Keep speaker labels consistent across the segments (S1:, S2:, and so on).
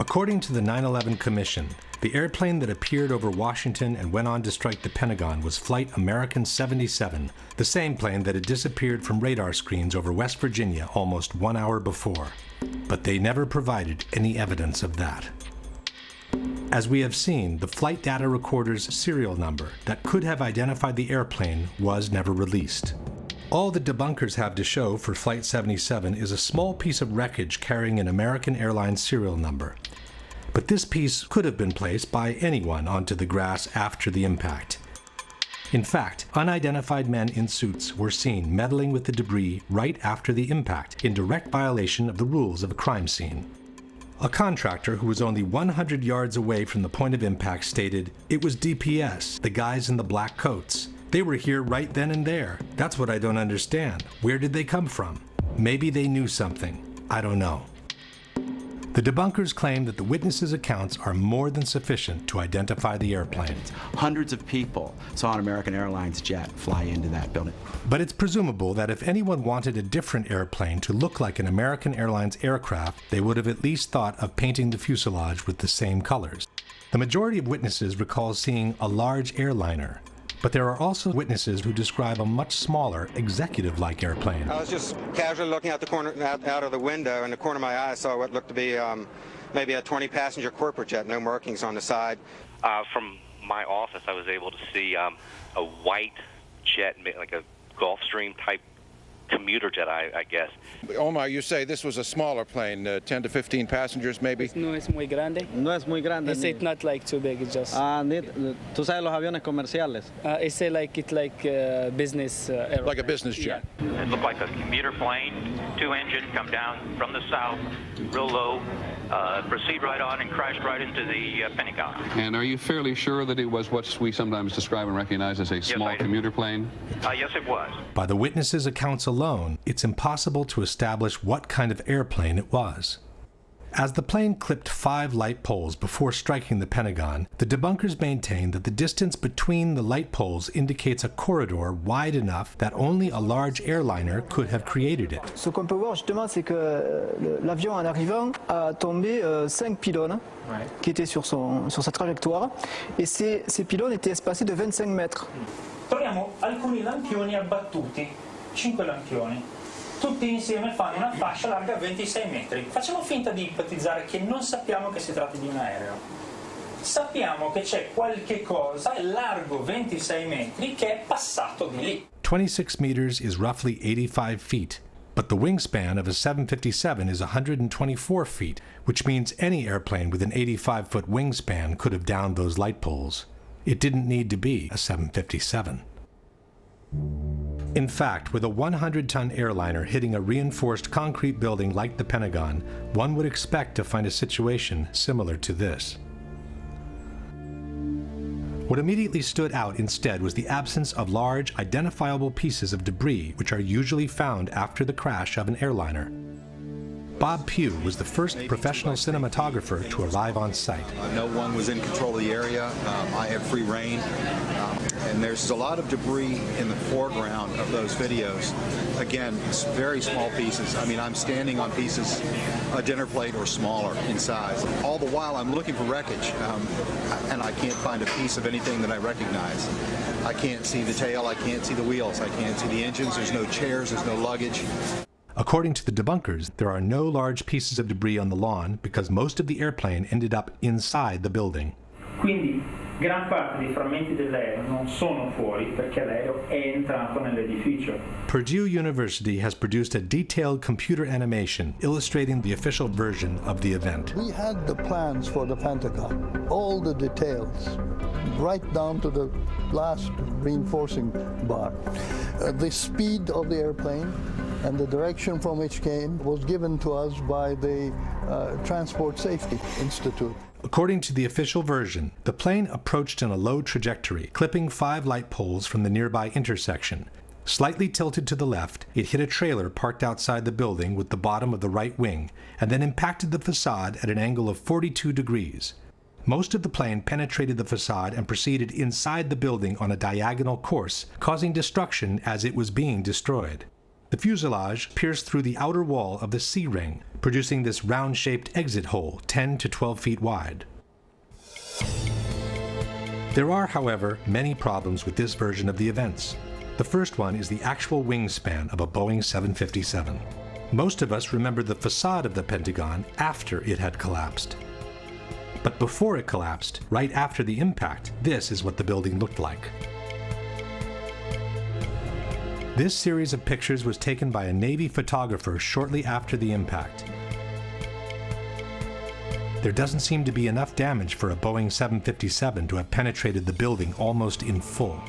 S1: According to the 9/11 Commission, the airplane that appeared over Washington and went on to strike the Pentagon was Flight American 77, the same plane that had disappeared from radar screens over West Virginia almost 1 hour before. But they never provided any evidence of that. As we have seen, the flight data recorder's serial number that could have identified the airplane was never released. All the debunkers have to show for Flight 77 is a small piece of wreckage carrying an American Airlines serial number. But this piece could have been placed by anyone onto the grass after the impact. In fact, unidentified men in suits were seen meddling with the debris right after the impact, in direct violation of the rules of a crime scene. A contractor who was only 100 yards away from the point of impact stated, "It was DPS, the guys in the black coats. They were here right then and there. That's what I don't understand. Where did they come from? Maybe they knew something. I don't know." The debunkers claim that the witnesses' accounts are more than sufficient to identify the airplane.
S2: Hundreds of people saw an American Airlines jet fly into that building.
S1: But it's presumable that if anyone wanted a different airplane to look like an American Airlines aircraft, they would have at least thought of painting the fuselage with the same colors. The majority of witnesses recall seeing a large airliner, but there are also witnesses who describe a much smaller, executive-like airplane.
S3: I was just casually looking out the corner, out of the window. In the corner of my eye, I saw what looked to be maybe a 20-passenger corporate jet, no markings on the side.
S4: From my office, I was able to see a white jet, like a Gulfstream type commuter jet, I guess.
S5: Omar, you say this was a smaller plane, 10 to 15 passengers maybe?
S6: No es muy grande.
S7: No es muy grande.
S6: It's not like too big, it's just...
S7: ¿Tú sabes los aviones comerciales?
S6: It's like business airplane.
S5: Like a business jet?
S6: Yeah.
S8: It looked like a commuter plane, 2-engine, come down from the south, real low, proceed right on and crashed right into the Pentagon.
S9: And are you fairly sure that it was what we sometimes describe and recognize as a small commuter plane?
S8: Yes, it was.
S1: By the witnesses' accounts alone, it's impossible to establish what kind of airplane it was. As the plane clipped 5 light poles before striking the Pentagon, the debunkers maintain that the distance between the light poles indicates a corridor wide enough that only a large airliner could have created it.
S10: Ce qu'on peut voir justement, c'est que l'avion en arrivant a tombé 5 pylônes qui étaient sur sa trajectoire, et ces pylônes étaient espacés de 25 mètres.
S11: Troviamo alcuni lampioni abbattuti, 5 lampioni. Tutti insieme fanno una fascia larga 26 metri. Facciamo finta di ipotizzare che non sappiamo che si tratti di un aereo. Sappiamo che c'è qualche cosa largo 26 metri che è passato di lì.
S1: 26 meters is roughly 85 feet, but the wingspan of a 757 is 124 feet, which means any airplane with an 85-foot wingspan could have downed those light poles. It didn't need to be a 757. In fact, with a 100-ton airliner hitting a reinforced concrete building like the Pentagon, one would expect to find a situation similar to this. What immediately stood out instead was the absence of large, identifiable pieces of debris which are usually found after the crash of an airliner. Bob Pugh was the first professional cinematographer to arrive on site.
S12: No one was in control of the area. I had free reign. And there's a lot of debris in the foreground of those videos. Again, very small pieces. I mean, I'm standing on pieces, a dinner plate or smaller in size. All the while, I'm looking for wreckage, and I can't find a piece of anything that I recognize. I can't see the tail, I can't see the wheels, I can't see the engines, there's no chairs, there's no luggage.
S1: According to the debunkers, there are no large pieces of debris on the lawn because most of the airplane ended up inside the building.
S11: Quindi, gran parte dei frammenti dell'aereo non sono fuori perché l'aereo è entrato nell'edificio.
S1: Purdue University has produced a detailed computer animation illustrating the official version of the event.
S13: We had the plans for the Pentagon, all the details, right down to the last reinforcing bar. The speed of the airplane and the direction from which came was given to us by the Transport Safety Institute.
S1: According to the official version, the plane approached in a low trajectory, clipping 5 light poles from the nearby intersection. Slightly tilted to the left, it hit a trailer parked outside the building with the bottom of the right wing, and then impacted the facade at an angle of 42 degrees. Most of the plane penetrated the facade and proceeded inside the building on a diagonal course, causing destruction as it was being destroyed. The fuselage pierced through the outer wall of the C-ring, producing this round-shaped exit hole 10 to 12 feet wide. There are, however, many problems with this version of the events. The first one is the actual wingspan of a Boeing 757. Most of us remember the facade of the Pentagon after it had collapsed. But before it collapsed, right after the impact, this is what the building looked like. This series of pictures was taken by a Navy photographer shortly after the impact. There doesn't seem to be enough damage for a Boeing 757 to have penetrated the building almost in full.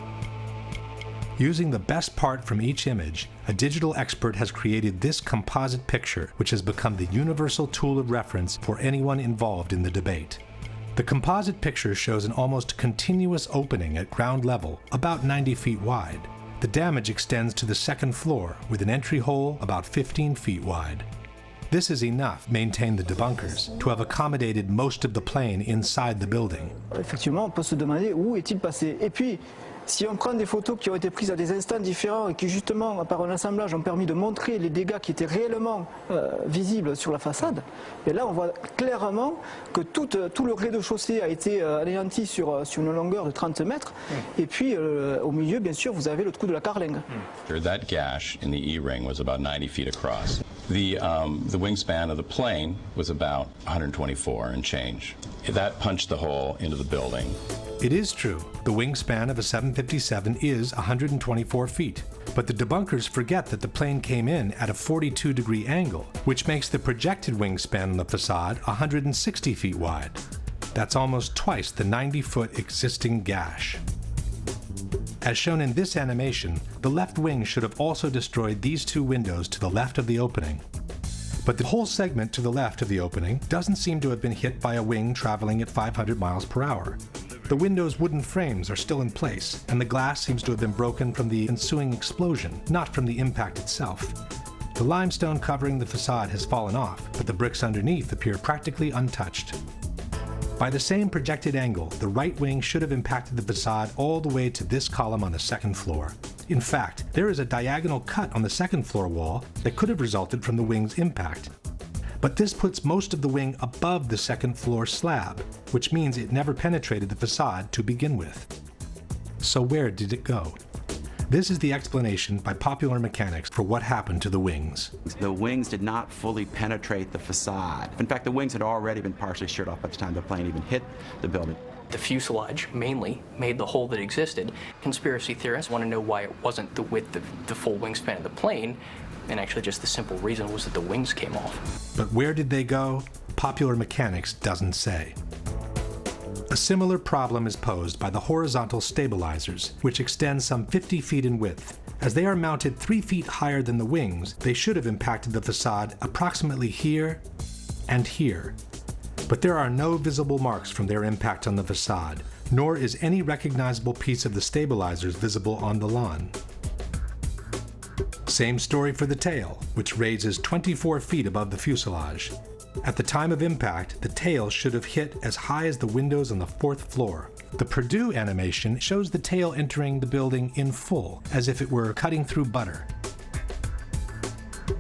S1: Using the best part from each image, a digital expert has created this composite picture, which has become the universal tool of reference for anyone involved in the debate. The composite picture shows an almost continuous opening at ground level, about 90 feet wide. The damage extends to the second floor, with an entry hole about 15 feet wide. This is enough, maintain the debunkers, to have accommodated most of the plane inside the building.
S10: Effectivement, on peut se demander où est-il passé. Et puis, si on prend des photos qui ont été prises à des instants différents et qui justement, par un assemblage, ont permis de montrer les dégâts qui étaient réellement visibles sur la façade, et là on voit clairement que tout le rez-de-chaussée a été anéanti sur une longueur de 30 mètres, et puis au milieu, bien sûr, vous avez le trou de la carlingue.
S14: That gash in the E-ring was about 90 feet across. The wingspan of the plane was about 124 and change. That punched the hole into the building.
S1: It is true, the wingspan of a 757 is 124 feet, but the debunkers forget that the plane came in at a 42-degree angle, which makes the projected wingspan on the facade 160 feet wide. That's almost twice the 90-foot existing gash. As shown in this animation, the left wing should have also destroyed these two windows to the left of the opening. But the whole segment to the left of the opening doesn't seem to have been hit by a wing traveling at 500 miles per hour. The window's wooden frames are still in place, and the glass seems to have been broken from the ensuing explosion, not from the impact itself. The limestone covering the facade has fallen off, but the bricks underneath appear practically untouched. By the same projected angle, the right wing should have impacted the facade all the way to this column on the second floor. In fact, there is a diagonal cut on the second floor wall that could have resulted from the wing's impact. But this puts most of the wing above the second floor slab, which means it never penetrated the facade to begin with. So where did it go? This is the explanation by Popular Mechanics for what happened to the wings.
S2: The wings did not fully penetrate the facade. In fact, the wings had already been partially sheared off by the time the plane even hit the building.
S15: The fuselage mainly made the hole that existed. Conspiracy theorists want to know why it wasn't the width of the full wingspan of the plane, and actually just the simple reason was that the wings came off.
S1: But where did they go? Popular Mechanics doesn't say. A similar problem is posed by the horizontal stabilizers, which extend some 50 feet in width. As they are mounted 3 feet higher than the wings, they should have impacted the facade approximately here and here. But there are no visible marks from their impact on the facade, nor is any recognizable piece of the stabilizers visible on the lawn. Same story for the tail, which raises 24 feet above the fuselage. At the time of impact, the tail should have hit as high as the windows on the 4th floor. The Purdue animation shows the tail entering the building in full, as if it were cutting through butter.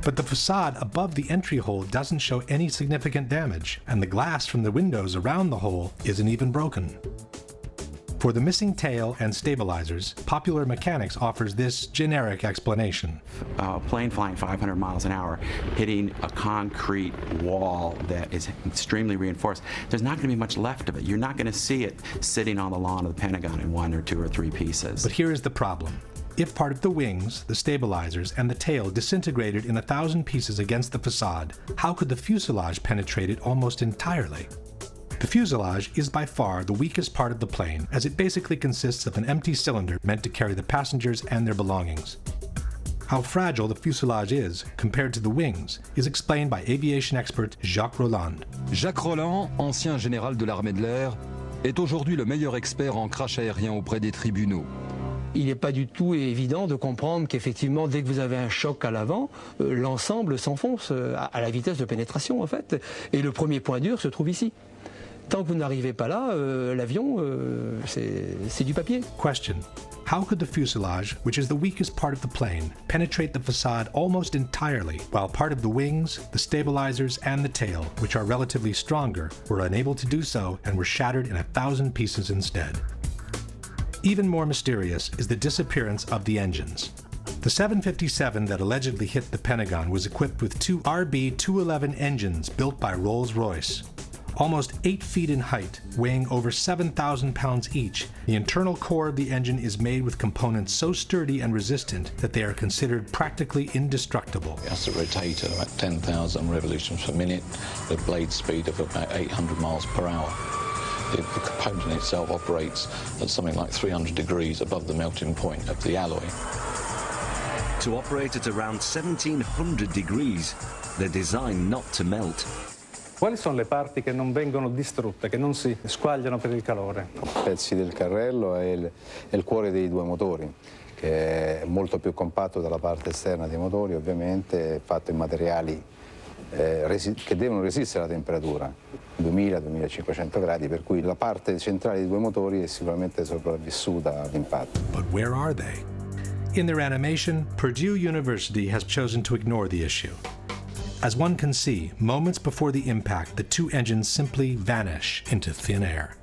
S1: But the facade above the entry hole doesn't show any significant damage, and the glass from the windows around the hole isn't even broken. For the missing tail and stabilizers, Popular Mechanics offers this generic explanation.
S2: A plane flying 500 miles an hour, hitting a concrete wall that is extremely reinforced, there's not going to be much left of it. You're not going to see it sitting on the lawn of the Pentagon in 1 or 2 or 3 pieces.
S1: But here is the problem. If part of the wings, the stabilizers, and the tail disintegrated in 1,000 pieces against the facade, how could the fuselage penetrate it almost entirely? The fuselage is by far the weakest part of the plane, as it basically consists of an empty cylinder meant to carry the passengers and their belongings. How fragile the fuselage is compared to the wings is explained by aviation expert Jacques Rolland.
S16: Jacques Rolland, ancien général de l'armée de l'air, est aujourd'hui le meilleur expert en crash aérien auprès des tribunaux.
S17: Il n'est pas du tout évident de comprendre qu'effectivement, dès que vous avez un choc à l'avant, l'ensemble s'enfonce à la vitesse de pénétration en fait. Et le premier point dur se trouve ici. Tant que vous n'arrivez pas là, l'avion, c'est du papier.
S1: Question. How could the fuselage, which is the weakest part of the plane, penetrate the facade almost entirely, while part of the wings, the stabilizers, and the tail, which are relatively stronger, were unable to do so and were shattered in 1,000 pieces instead? Even more mysterious is the disappearance of the engines. The 757 that allegedly hit the Pentagon was equipped with two RB-211 engines built by Rolls-Royce. Almost 8 feet in height, weighing over 7,000 pounds each, the internal core of the engine is made with components so sturdy and resistant that they are considered practically indestructible.
S18: It has to rotate at about 10,000 revolutions per minute, the blade speed of about 800 miles per hour. The component itself operates at something like 300 degrees above the melting point of the alloy.
S19: To operate at around 1700 degrees, they're designed not to melt.
S20: Quali sono le parti che non vengono distrutte, che non si squagliano per il calore?
S21: Pezzi del carrello e il cuore dei due motori, che è molto più compatto dalla parte esterna dei motori, ovviamente è fatto in materiali che devono resistere alla temperatura, 2000-2500 gradi, per cui la parte centrale dei due motori è sicuramente sopravvissuta all'impatto.
S1: But where are they? In their animation, Purdue University has chosen to ignore the issue. As one can see, moments before the impact, the two engines simply vanish into thin air.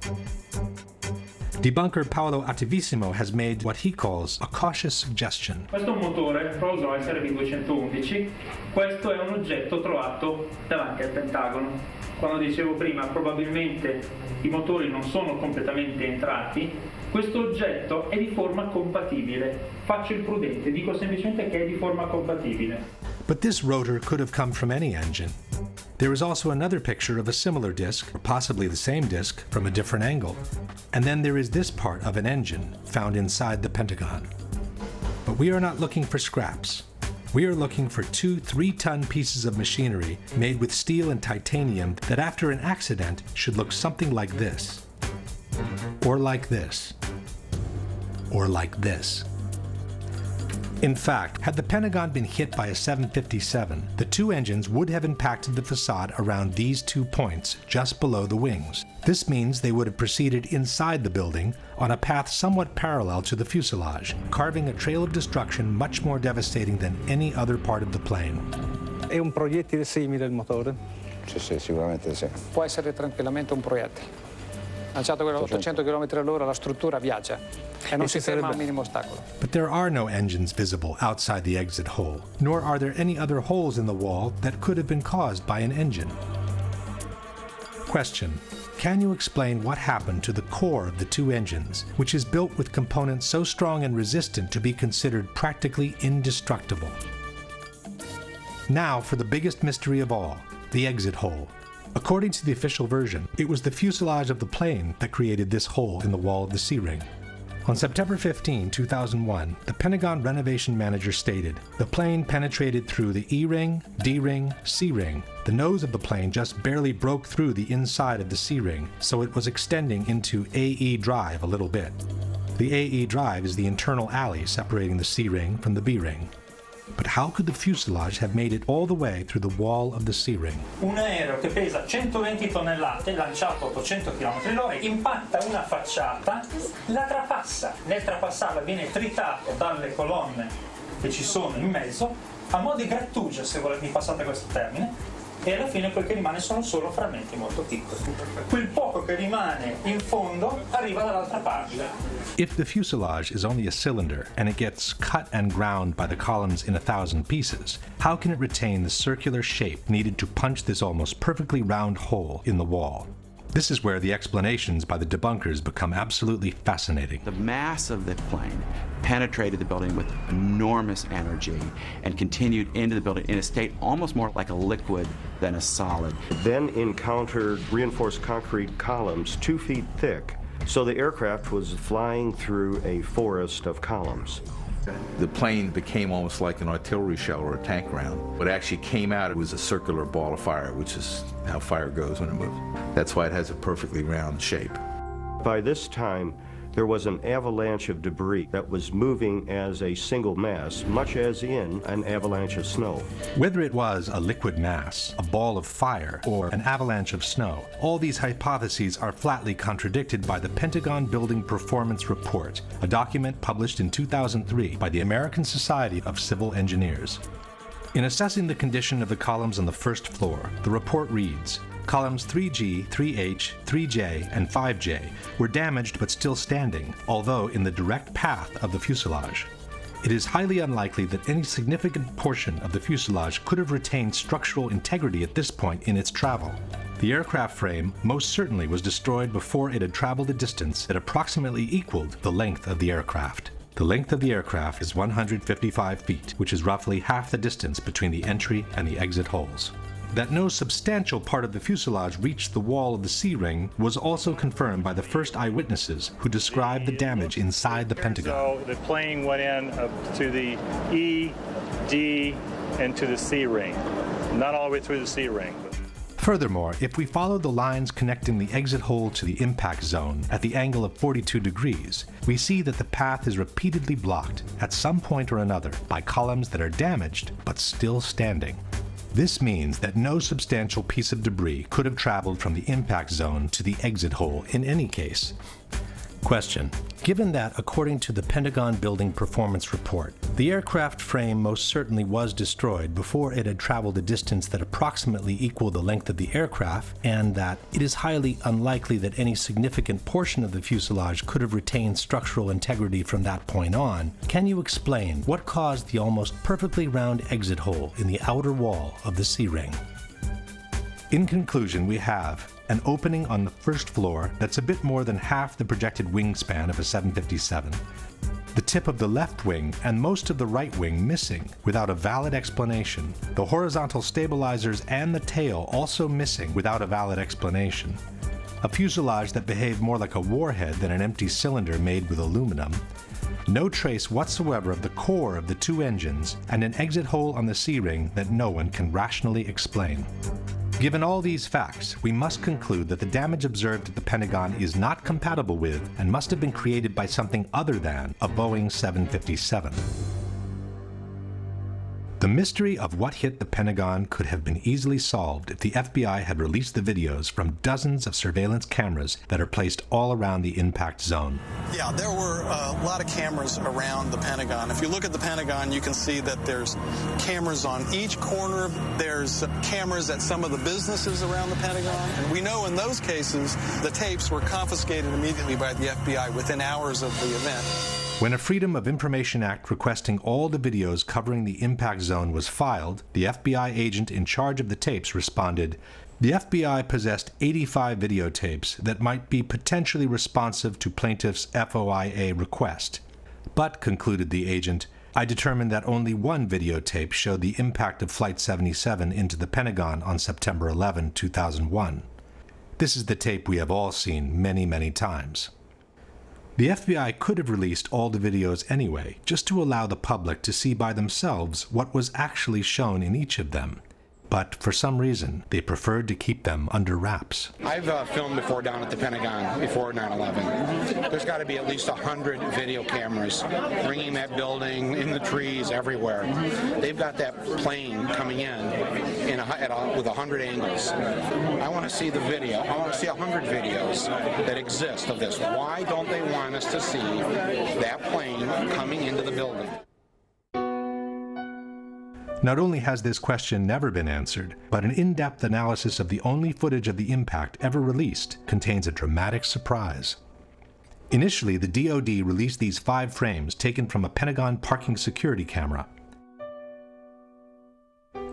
S1: Debunker Paolo Attivissimo has made what he calls a cautious suggestion.
S11: Questo è un motore Rolls-Royce RB211, questo è un oggetto trovato davanti al Pentagono. Quando dicevo prima, probabilmente i motori non sono completamente entrati, questo oggetto è di forma compatibile. Faccio il prudente, dico semplicemente che è di forma compatibile.
S1: But this rotor could have come from any engine. There is also another picture of a similar disc, or possibly the same disc, from a different angle. And then there is this part of an engine found inside the Pentagon. But we are not looking for scraps. We are looking for two 3-ton pieces of machinery made with steel and titanium that after an accident should look something like this. Or like this. Or like this. In fact, had the Pentagon been hit by a 757, the two engines would have impacted the facade around these 2 points, just below the wings. This means they would have proceeded inside the building on a path somewhat parallel to the fuselage, carving a trail of destruction much more devastating than any other part of the plane.
S20: È un proiettile simile il motore?
S21: Sì, sicuramente sì.
S22: Può essere tranquillamente un proiettile. Lanciato quello a 800 km/h, la struttura viaggia e non si ferma a un minimo ostacolo.
S1: But there are no engines visible outside the exit hole, nor are there any other holes in the wall that could have been caused by an engine. Question. Can you explain what happened to the core of the two engines, which is built with components so strong and resistant to be considered practically indestructible? Now for the biggest mystery of all, the exit hole. According to the official version, it was the fuselage of the plane that created this hole in the wall of the C-ring. On September 15, 2001, the Pentagon renovation manager stated, the plane penetrated through the E-ring, D-ring, C-ring. The nose of the plane just barely broke through the inside of the C-ring, so it was extending into AE drive a little bit. The AE drive is the internal alley separating the C-ring from the B-ring. But how could the fuselage have made it all the way through the wall of the C-ring?
S11: Un aereo che pesa 120 tonnellate, lanciato a 800 km/h, impatta una facciata, la trapassa. Nel trapassarla viene tritato dalle colonne che ci sono in mezzo, a mo' di grattugia, se volete, passate questo termine, e alla fine quel che rimane sono solo frammenti molto piccoli. Quel poco che rimane in fondo arriva dall'altra parte.
S1: If the fuselage is only a cylinder and it gets cut and ground by the columns in 1,000 pieces, how can it retain the circular shape needed to punch this almost perfectly round hole in the wall? This is where the explanations by the debunkers become absolutely fascinating.
S2: The mass of the plane penetrated the building with enormous energy and continued into the building in a state almost more like a liquid than a solid.
S23: Then encountered reinforced concrete columns 2 feet thick, so the aircraft was flying through a forest of columns.
S24: The plane became almost like an artillery shell or a tank round. What actually came out, it was a circular ball of fire, which is how fire goes when it moves. That's why it has a perfectly round shape.
S23: By this time, there was an avalanche of debris that was moving as a single mass, much as in an avalanche of snow.
S1: Whether it was a liquid mass, a ball of fire, or an avalanche of snow, all these hypotheses are flatly contradicted by the Pentagon Building Performance Report, a document published in 2003 by the American Society of Civil Engineers. In assessing the condition of the columns on the first floor, the report reads, columns 3G, 3H, 3J, and 5J were damaged but still standing, although in the direct path of the fuselage. It is highly unlikely that any significant portion of the fuselage could have retained structural integrity at this point in its travel. The aircraft frame most certainly was destroyed before it had traveled a distance that approximately equaled the length of the aircraft. The length of the aircraft is 155 feet, which is roughly half the distance between the entry and the exit holes. That no substantial part of the fuselage reached the wall of the C-ring was also confirmed by the first eyewitnesses who described the damage inside the Pentagon.
S3: So the plane went in to the E, D, and to the C-ring. Not all the way through the C-ring.
S1: Furthermore, if we follow the lines connecting the exit hole to the impact zone at the angle of 42 degrees, we see that the path is repeatedly blocked at some point or another by columns that are damaged but still standing. This means that no substantial piece of debris could have traveled from the impact zone to the exit hole in any case. Question: given that, according to the Pentagon Building Performance Report, the aircraft frame most certainly was destroyed before it had traveled a distance that approximately equaled the length of the aircraft, and that it is highly unlikely that any significant portion of the fuselage could have retained structural integrity from that point on, can you explain what caused the almost perfectly round exit hole in the outer wall of the C-ring? In conclusion, we have an opening on the first floor that's a bit more than half the projected wingspan of a 757, the tip of the left wing and most of the right wing missing without a valid explanation, the horizontal stabilizers and the tail also missing without a valid explanation, a fuselage that behaved more like a warhead than an empty cylinder made with aluminum, no trace whatsoever of the core of the two engines, and an exit hole on the C-ring that no one can rationally explain. Given all these facts, we must conclude that the damage observed at the Pentagon is not compatible with and must have been created by something other than a Boeing 757. The mystery of what hit the Pentagon could have been easily solved if the FBI had released the videos from dozens of surveillance cameras that are placed all around the impact zone.
S4: Yeah, there were a lot of cameras around the Pentagon. If you look at the Pentagon, you can see that there's cameras on each corner. There's cameras at some of the businesses around the Pentagon. And we know in those cases, the tapes were confiscated immediately by the FBI within hours of the event.
S1: When a Freedom of Information Act requesting all the videos covering the impact zone was filed, the FBI agent in charge of the tapes responded, "The FBI possessed 85 videotapes that might be potentially responsive to plaintiff's FOIA request. But," concluded the agent, "I determined that only one videotape showed the impact of Flight 77 into the Pentagon on September 11, 2001. This is the tape we have all seen many, many times." The FBI could have released all the videos anyway, just to allow the public to see by themselves what was actually shown in each of them. But for some reason, they preferred to keep them under wraps.
S5: I've filmed before down at the Pentagon before 9/11. There's got to be at least 100 video cameras ringing that building, in the trees, everywhere. They've got that plane coming in with 100 angles. I want to see the video. I want to see 100 videos that exist of this. Why don't they want us to see that plane coming into the building?
S1: Not only has this question never been answered, but an in-depth analysis of the only footage of the impact ever released contains a dramatic surprise. Initially, the DoD released these 5 frames taken from a Pentagon parking security camera.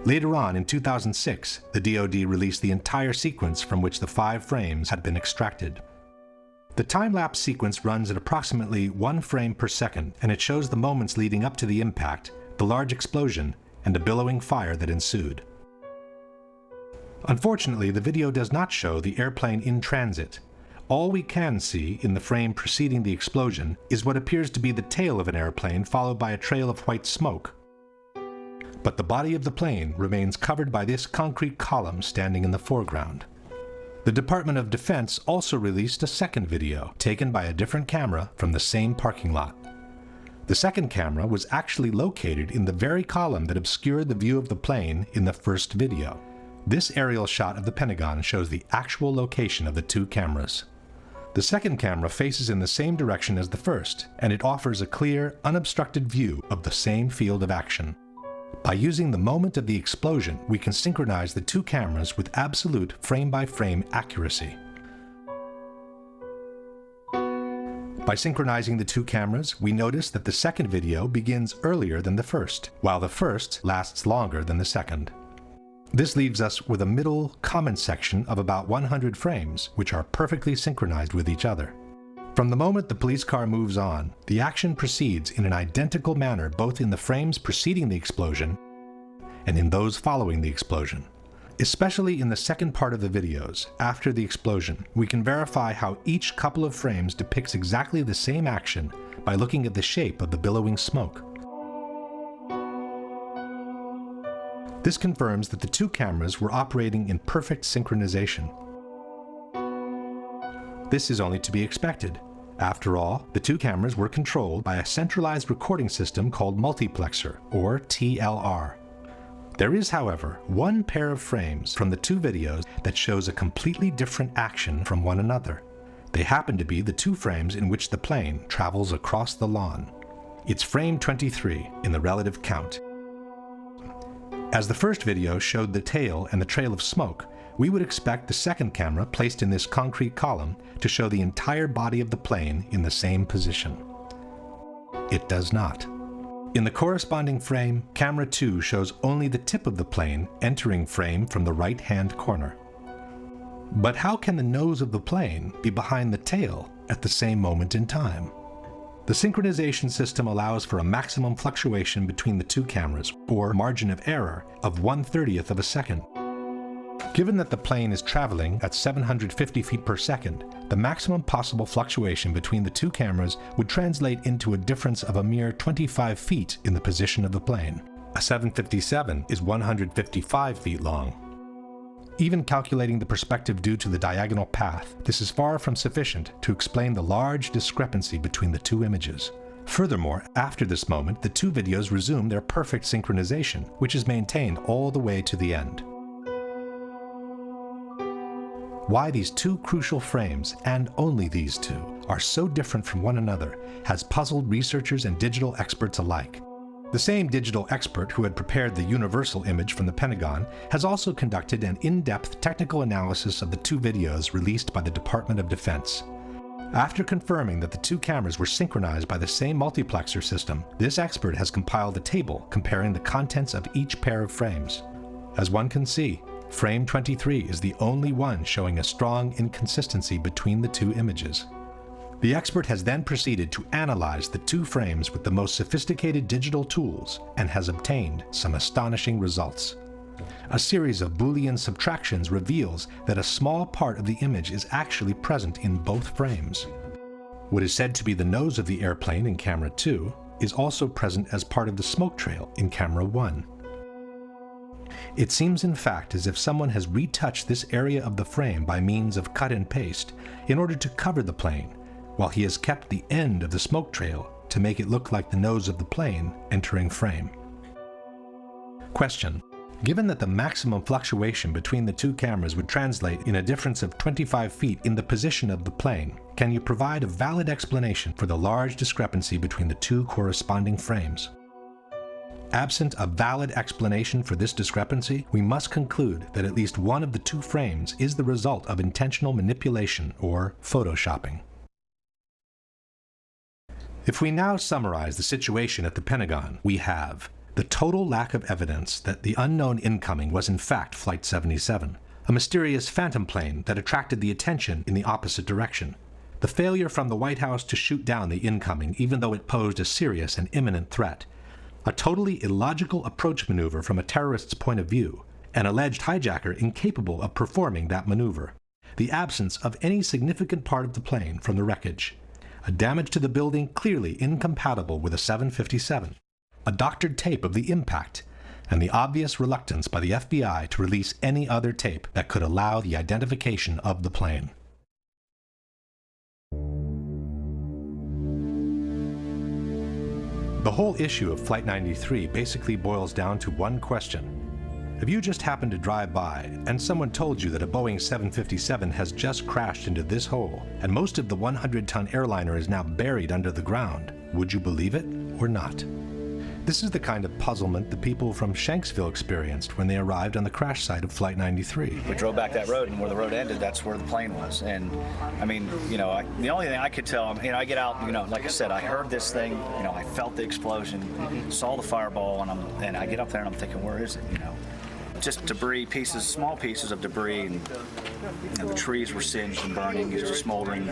S1: Later on, in 2006, the DoD released the entire sequence from which the 5 frames had been extracted. The time-lapse sequence runs at approximately 1 frame per second, and it shows the moments leading up to the impact, the large explosion, and a billowing fire that ensued. Unfortunately, the video does not show the airplane in transit. All we can see in the frame preceding the explosion is what appears to be the tail of an airplane followed by a trail of white smoke. But the body of the plane remains covered by this concrete column standing in the foreground. The Department of Defense also released a second video, taken by a different camera from the same parking lot. The second camera was actually located in the very column that obscured the view of the plane in the first video. This aerial shot of the Pentagon shows the actual location of the two cameras. The second camera faces in the same direction as the first, and it offers a clear, unobstructed view of the same field of action. By using the moment of the explosion, we can synchronize the two cameras with absolute frame-by-frame accuracy. By synchronizing the two cameras, we notice that the second video begins earlier than the first, while the first lasts longer than the second. This leaves us with a middle, common section of about 100 frames, which are perfectly synchronized with each other. From the moment the police car moves on, the action proceeds in an identical manner both in the frames preceding the explosion and in those following the explosion. Especially in the second part of the videos, after the explosion, we can verify how each couple of frames depicts exactly the same action by looking at the shape of the billowing smoke. This confirms that the two cameras were operating in perfect synchronization. This is only to be expected. After all, the two cameras were controlled by a centralized recording system called multiplexer, or TLR. There is, however, one pair of frames from the two videos that shows a completely different action from one another. They happen to be the two frames in which the plane travels across the lawn. It's frame 23 in the relative count. As the first video showed the tail and the trail of smoke, we would expect the second camera placed in this concrete column to show the entire body of the plane in the same position. It does not. In the corresponding frame, camera 2 shows only the tip of the plane entering frame from the right-hand corner. But how can the nose of the plane be behind the tail at the same moment in time? The synchronization system allows for a maximum fluctuation between the two cameras, or margin of error, of 1/30th of a second. Given that the plane is traveling at 750 feet per second, the maximum possible fluctuation between the two cameras would translate into a difference of a mere 25 feet in the position of the plane. A 757 is 155 feet long. Even calculating the perspective due to the diagonal path, this is far from sufficient to explain the large discrepancy between the two images. Furthermore, after this moment, the two videos resume their perfect synchronization, which is maintained all the way to the end. Why these two crucial frames, and only these two, are so different from one another has puzzled researchers and digital experts alike. The same digital expert who had prepared the universal image from the Pentagon has also conducted an in-depth technical analysis of the two videos released by the Department of Defense. After confirming that the two cameras were synchronized by the same multiplexer system, this expert has compiled a table comparing the contents of each pair of frames. As one can see, frame 23 is the only one showing a strong inconsistency between the two images. The expert has then proceeded to analyze the two frames with the most sophisticated digital tools and has obtained some astonishing results. A series of Boolean subtractions reveals that a small part of the image is actually present in both frames. What is said to be the nose of the airplane in camera 2 is also present as part of the smoke trail in camera 1. It seems in fact as if someone has retouched this area of the frame by means of cut and paste in order to cover the plane, while he has kept the end of the smoke trail to make it look like the nose of the plane entering frame. Question: given that the maximum fluctuation between the two cameras would translate in a difference of 25 feet in the position of the plane, can you provide a valid explanation for the large discrepancy between the two corresponding frames? Absent a valid explanation for this discrepancy, we must conclude that at least one of the two frames is the result of intentional manipulation or photoshopping. If we now summarize the situation at the Pentagon, we have the total lack of evidence that the unknown incoming was in fact Flight 77, a mysterious phantom plane that attracted the attention in the opposite direction, the failure from the White House to shoot down the incoming even though it posed a serious and imminent threat, a totally illogical approach maneuver from a terrorist's point of view, an alleged hijacker incapable of performing that maneuver, the absence of any significant part of the plane from the wreckage, a damage to the building clearly incompatible with a 757, a doctored tape of the impact, and the obvious reluctance by the FBI to release any other tape that could allow the identification of the plane. The whole issue of Flight 93 basically boils down to one question. If you just happened to drive by and someone told you that a Boeing 757 has just crashed into this hole and most of the 100-ton airliner is now buried under the ground, would you believe it or not? This is the kind of puzzlement the people from Shanksville experienced when they arrived on the crash site of Flight 93.
S6: We drove back that road, and where the road ended, that's where the plane was. And I mean, you know, the only thing I could tell, you know, I get out, you know, like I said, I heard this thing, you know, I felt the explosion, saw the fireball, and I get up there and I'm thinking, where is it, you know? Just debris, pieces, small pieces of debris, and you know, the trees were singed and burning, it was just smoldering.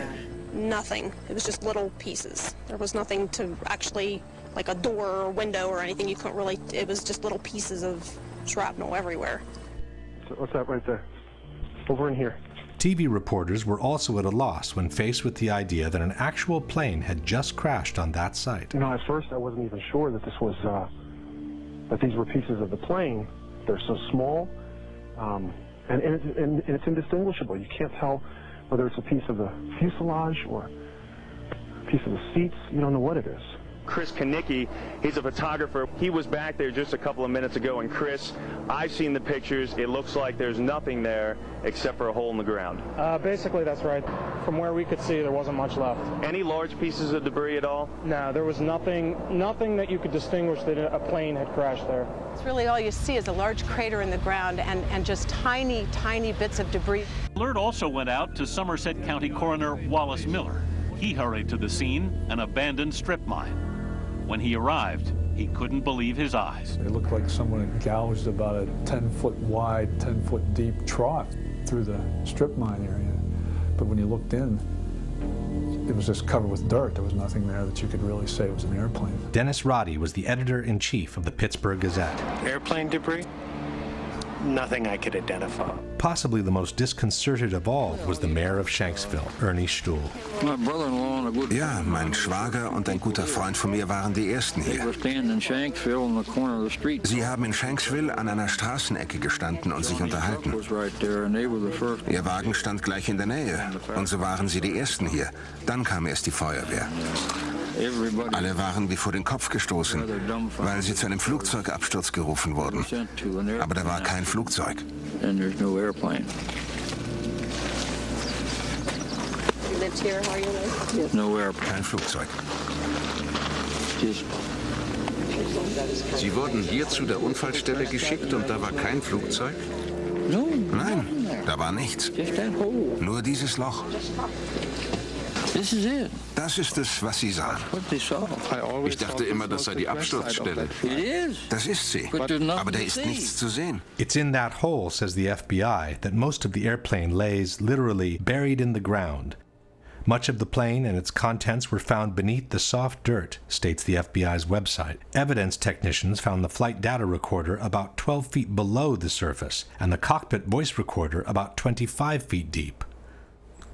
S7: Nothing. It was just little pieces. There was nothing to actually, like a door or window or anything. You couldn't really, it was just little pieces of shrapnel everywhere.
S23: So what's that right there? Over in here.
S1: TV reporters were also at a loss when faced with the idea that an actual plane had just crashed on that site.
S23: You know, at first I wasn't even sure that this was, that these were pieces of the plane. They're so small, and it's indistinguishable. You can't tell whether it's a piece of the fuselage or a piece of the seats. You don't know what it is. Chris Kanicki, he's a photographer. He was back there just a couple of minutes ago, and Chris, I've seen the pictures. It looks like there's nothing there except for a hole in the ground.
S22: Basically, that's right. From where we could see, there wasn't much left.
S23: Any large pieces of debris at all?
S22: No, there was nothing that you could distinguish that a plane had crashed there.
S8: It's really all you see is a large crater in the ground and just tiny, tiny bits of debris.
S9: Alert also went out to Somerset County Coroner Wallace Miller. He hurried to the scene, an abandoned strip mine. When he arrived, he couldn't believe his eyes.
S25: It looked like someone had gouged about a 10-foot wide, 10-foot deep trough through the strip mine area. But when you looked in, it was just covered with dirt. There was nothing there that you could really say was an airplane.
S1: Dennis Roddy was the editor-in-chief of the Pittsburgh Gazette.
S26: Airplane debris? Nothing I could identify.
S1: Possibly the most disconcerted of all was the mayor of Shanksville, Ernie Stuhl.
S27: Ja, mein Schwager und ein guter Freund von mir waren die Ersten hier. Sie haben in Shanksville an einer Straßenecke gestanden und sich unterhalten. Ihr Wagen stand gleich in der Nähe und so waren sie die Ersten hier. Dann kam erst die Feuerwehr. Alle waren wie vor den Kopf gestoßen, weil sie zu einem Flugzeugabsturz gerufen wurden. Aber da war kein Flugzeug. Kein Flugzeug. Sie wurden hier zu der Unfallstelle geschickt und da war kein Flugzeug? Nein, da war nichts. Nur dieses Loch. Das ist es, was Sie sahen. Ich dachte immer, das sei die Absturzstelle. Das ist sie, aber da ist nichts zu sehen.
S1: It's in that hole, says the FBI, that most of the airplane lays literally buried in the ground. Much of the plane and its contents were found beneath the soft dirt, states the FBI's website. Evidence technicians found the flight data recorder about 12 feet below the surface and the cockpit voice recorder about 25 feet deep.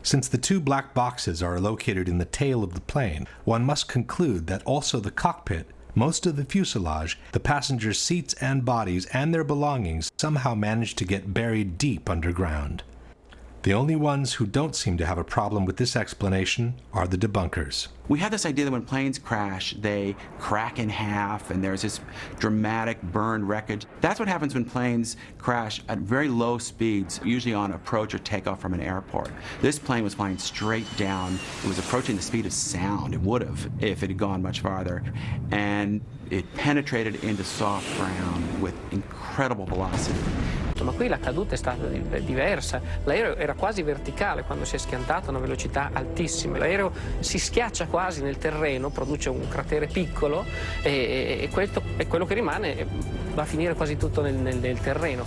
S1: Since the two black boxes are located in the tail of the plane, one must conclude that also the cockpit, most of the fuselage, the passengers' seats and bodies, and their belongings somehow managed to get buried deep underground. The only ones who don't seem to have a problem with this explanation are the debunkers.
S2: We had this idea that when planes crash, they crack in half and there's this dramatic burned wreckage. That's what happens when planes crash at very low speeds, usually on approach or takeoff from an airport. This plane was flying straight down. It was approaching the speed of sound. It would have if it had gone much farther. And it penetrated into soft ground with incredible velocity.
S22: Ma qui la caduta è stata diversa. L'aereo era quasi verticale quando si è schiantato a una velocità altissima. L'aereo si schiaccia quasi nel terreno, produce un cratere piccolo e quello che rimane va a finire quasi tutto nel terreno.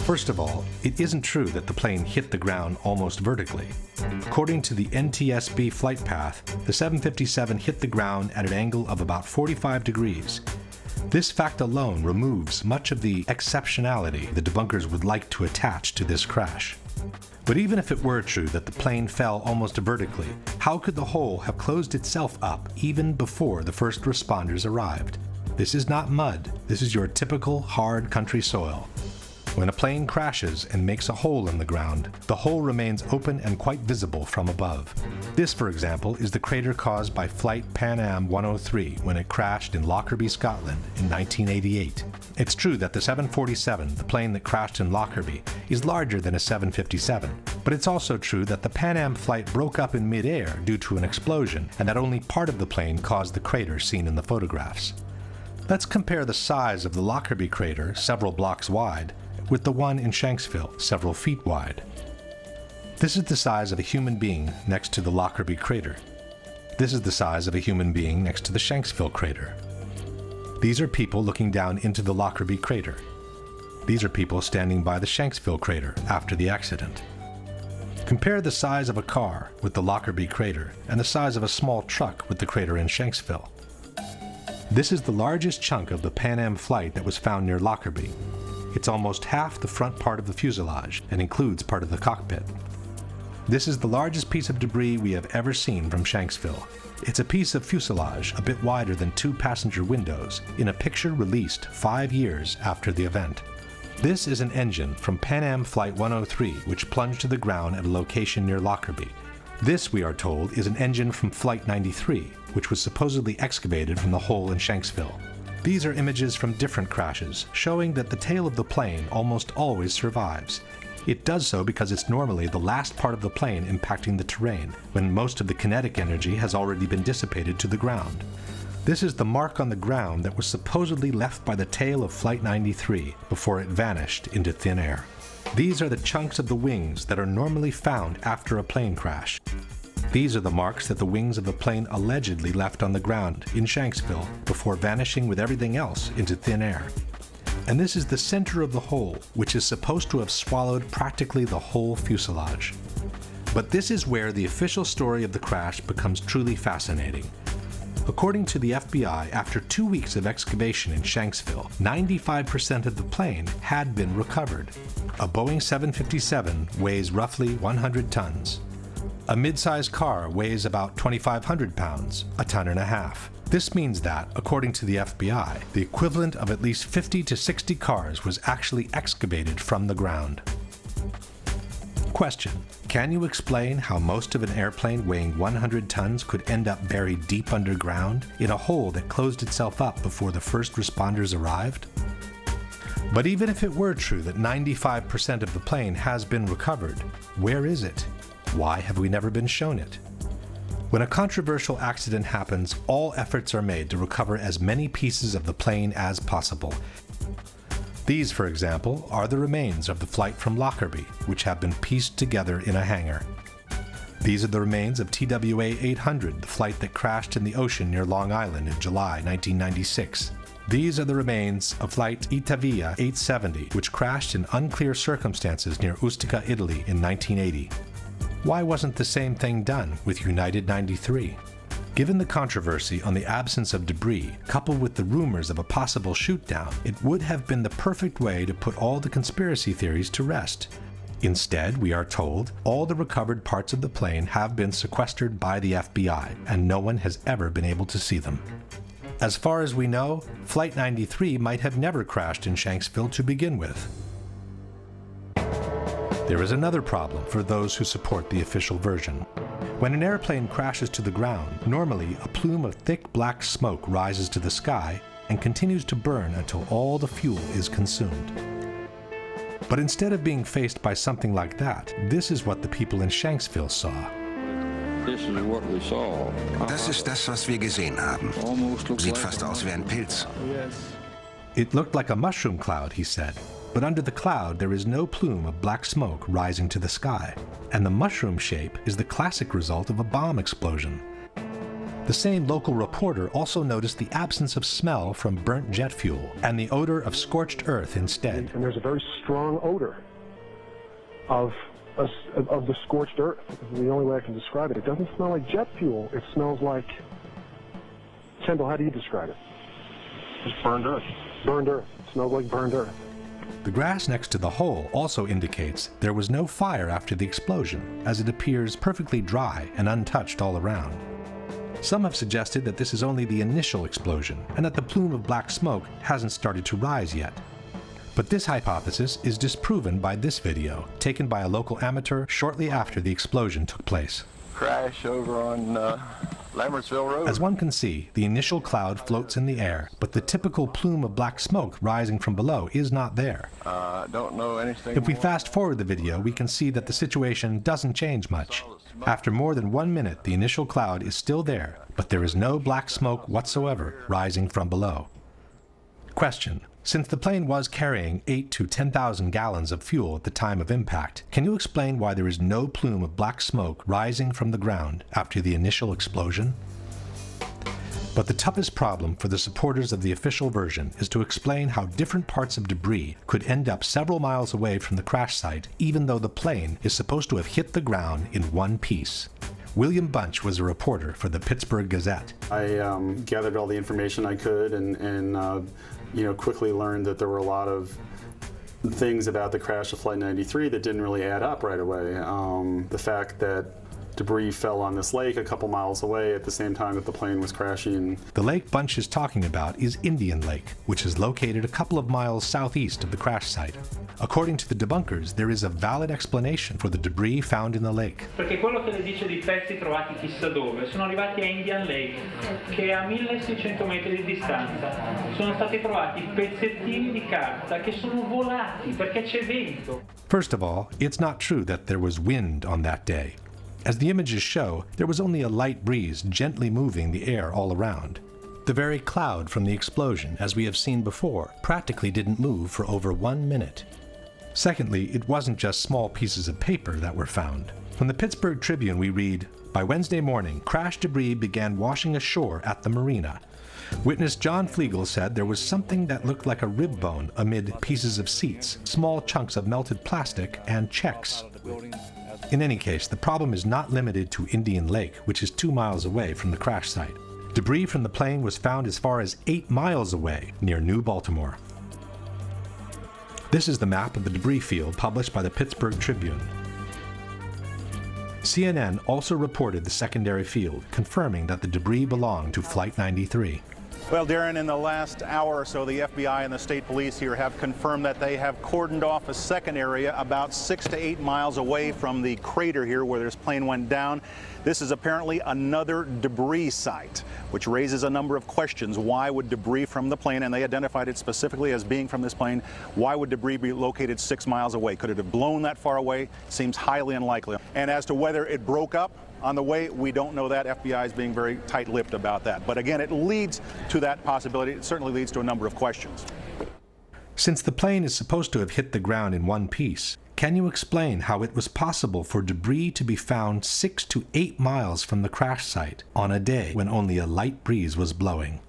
S1: First of all, it isn't true that the plane hit the ground almost vertically. According to the NTSB flight path, the 757 hit the ground at an angle of about 45 degrees. This fact alone removes much of the exceptionality the debunkers would like to attach to this crash. But even if it were true that the plane fell almost vertically, how could the hole have closed itself up even before the first responders arrived? This is not mud. This is your typical hard country soil. When a plane crashes and makes a hole in the ground, the hole remains open and quite visible from above. This, for example, is the crater caused by Flight Pan Am 103 when it crashed in Lockerbie, Scotland in 1988. It's true that the 747, the plane that crashed in Lockerbie, is larger than a 757, but it's also true that the Pan Am flight broke up in mid-air due to an explosion, and that only part of the plane caused the crater seen in the photographs. Let's compare the size of the Lockerbie crater, several blocks wide, with the one in Shanksville, several feet wide. This is the size of a human being next to the Lockerbie crater. This is the size of a human being next to the Shanksville crater. These are people looking down into the Lockerbie crater. These are people standing by the Shanksville crater after the accident. Compare the size of a car with the Lockerbie crater and the size of a small truck with the crater in Shanksville. This is the largest chunk of the Pan Am flight that was found near Lockerbie. It's almost half the front part of the fuselage and includes part of the cockpit. This is the largest piece of debris we have ever seen from Shanksville. It's a piece of fuselage a bit wider than 2 passenger windows in a picture released 5 years after the event. This is an engine from Pan Am Flight 103 which plunged to the ground at a location near Lockerbie. This, we are told, is an engine from Flight 93, which was supposedly excavated from the hole in Shanksville. These are images from different crashes, showing that the tail of the plane almost always survives. It does so because it's normally the last part of the plane impacting the terrain, when most of the kinetic energy has already been dissipated to the ground. This is the mark on the ground that was supposedly left by the tail of Flight 93 before it vanished into thin air. These are the chunks of the wings that are normally found after a plane crash. These are the marks that the wings of the plane allegedly left on the ground in Shanksville before vanishing with everything else into thin air. And this is the center of the hole, which is supposed to have swallowed practically the whole fuselage. But this is where the official story of the crash becomes truly fascinating. According to the FBI, after 2 weeks of excavation in Shanksville, 95% of the plane had been recovered. A Boeing 757 weighs roughly 100 tons. A mid-size car weighs about 2,500 pounds, a ton and a half. This means that, according to the FBI, the equivalent of at least 50 to 60 cars was actually excavated from the ground. Question: can you explain how most of an airplane weighing 100 tons could end up buried deep underground in a hole that closed itself up before the first responders arrived? But even if it were true that 95% of the plane has been recovered, where is it? Why have we never been shown it? When a controversial accident happens, all efforts are made to recover as many pieces of the plane as possible. These, for example, are the remains of the flight from Lockerbie, which have been pieced together in a hangar. These are the remains of TWA 800, the flight that crashed in the ocean near Long Island in July 1996. These are the remains of flight Itavia 870, which crashed in unclear circumstances near Ustica, Italy in 1980. Why wasn't the same thing done with United 93? Given the controversy on the absence of debris, coupled with the rumors of a possible shoot-down, it would have been the perfect way to put all the conspiracy theories to rest. Instead, we are told, all the recovered parts of the plane have been sequestered by the FBI, and no one has ever been able to see them. As far as we know, Flight 93 might have never crashed in Shanksville to begin with. There is another problem for those who support the official version. When an airplane crashes to the ground, normally a plume of thick black smoke rises to the sky and continues to burn until all the fuel is consumed. But instead of being faced by something like that, this is what the people in Shanksville saw.
S27: Das ist das, was wir gesehen haben. Sieht fast aus wie ein Pilz.
S1: It looked like a mushroom cloud, he said. But under the cloud there is no plume of black smoke rising to the sky, and the mushroom shape is the classic result of a bomb explosion. The same local reporter also noticed the absence of smell from burnt jet fuel and the odor of scorched earth instead.
S23: And there's a very strong odor of the scorched earth. This is the only way I can describe it. It doesn't smell like jet fuel. It smells like... Kendall, how do you describe it?
S11: Just burned earth.
S23: Burned earth. It smells like burned earth.
S1: The grass next to the hole also indicates there was no fire after the explosion, as it appears perfectly dry and untouched all around. Some have suggested that this is only the initial explosion and that the plume of black smoke hasn't started to rise yet. But this hypothesis is disproven by this video, taken by a local amateur shortly after the explosion took place.
S10: Crash over on Lambertsville Road.
S1: As one can see, the initial cloud floats in the air, but the typical plume of black smoke rising from below is not there.
S10: Don't know anything.
S1: If we fast forward the video, we can see that the situation doesn't change much. After more than 1 minute, the initial cloud is still there, but there is no black smoke whatsoever rising from below. Question: since the plane was carrying 8,000 to 10,000 gallons of fuel at the time of impact, can you explain why there is no plume of black smoke rising from the ground after the initial explosion? But the toughest problem for the supporters of the official version is to explain how different parts of debris could end up several miles away from the crash site, even though the plane is supposed to have hit the ground in one piece. William Bunch was a reporter for the Pittsburgh Gazette.
S12: I gathered all the information I could and quickly learned that there were a lot of things about the crash of Flight 93 that didn't really add up right away. The fact that debris fell on this lake a couple miles away at the same time that the plane was crashing.
S1: The lake Bunch is talking about is Indian Lake, which is located a couple of miles southeast of the crash site. According to the debunkers, there is a valid explanation for the debris found in the lake.
S11: Perché quello che le dice dei pezzi trovati chissà dove sono arrivati a Indian Lake, che è a 1600 metri di distanza. Sono stati trovati pezzettini di carta che sono volati perché c'è vento.
S1: First of all, it's not true that there was wind on that day. As the images show, there was only a light breeze gently moving the air all around. The very cloud from the explosion, as we have seen before, practically didn't move for over 1 minute. Secondly, it wasn't just small pieces of paper that were found. From the Pittsburgh Tribune we read, "By Wednesday morning, crash debris began washing ashore at the marina. Witness John Flegel said there was something that looked like a rib bone amid pieces of seats, small chunks of melted plastic, and checks." In any case, the problem is not limited to Indian Lake, which is 2 miles away from the crash site. Debris from the plane was found as far as 8 miles away, near New Baltimore. This is the map of the debris field published by the Pittsburgh Tribune. CNN also reported the secondary field, confirming that the debris belonged to Flight 93.
S13: Well, Darren, in the last hour or so, the FBI and the state police here have confirmed that they have cordoned off a second area about 6 to 8 miles away from the crater here where this plane went down. This is apparently another debris site, which raises a number of questions. Why would debris from the plane, and they identified it specifically as being from this plane, why would debris be located 6 miles away? Could it have blown that far away? Seems highly unlikely. And as to whether it broke up on the way, we don't know that. FBI is being very tight-lipped about that. But again, it leads to that possibility. It certainly leads to a number of questions.
S1: Since the plane is supposed to have hit the ground in one piece, can you explain how it was possible for debris to be found 6 to 8 miles from the crash site on a day when only a light breeze was blowing?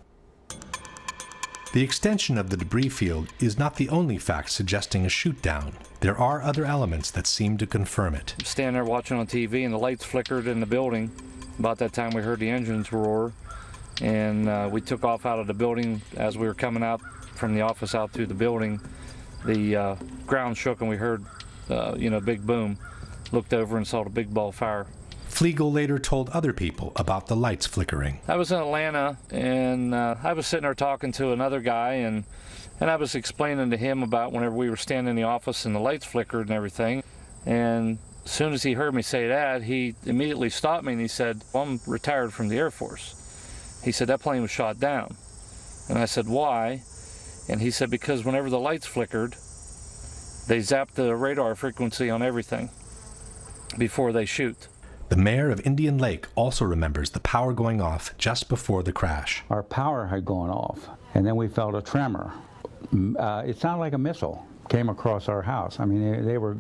S1: The extension of the debris field is not the only fact suggesting a shoot-down. There are other elements that seem to confirm it.
S14: Standing there watching on TV and the lights flickered in the building. About that time we heard the engines roar, and we took off out of the building. As we were coming out from the office out through the building, the ground shook and we heard big boom. Looked over and saw the big ball of fire.
S1: Flegel later told other people about the lights flickering.
S14: I was in Atlanta, and I was sitting there talking to another guy, and I was explaining to him about whenever we were standing in the office and the lights flickered and everything. And as soon as he heard me say that, he immediately stopped me and he said, "Well, I'm retired from the Air Force." He said, "That plane was shot down." And I said, "Why?" And he said, "Because whenever the lights flickered, they zapped the radar frequency on everything before they shoot."
S1: The mayor of Indian Lake also remembers the power going off just before the crash.
S15: Our power had gone off, and then we felt a tremor. It sounded like a missile came across our house. I mean, they were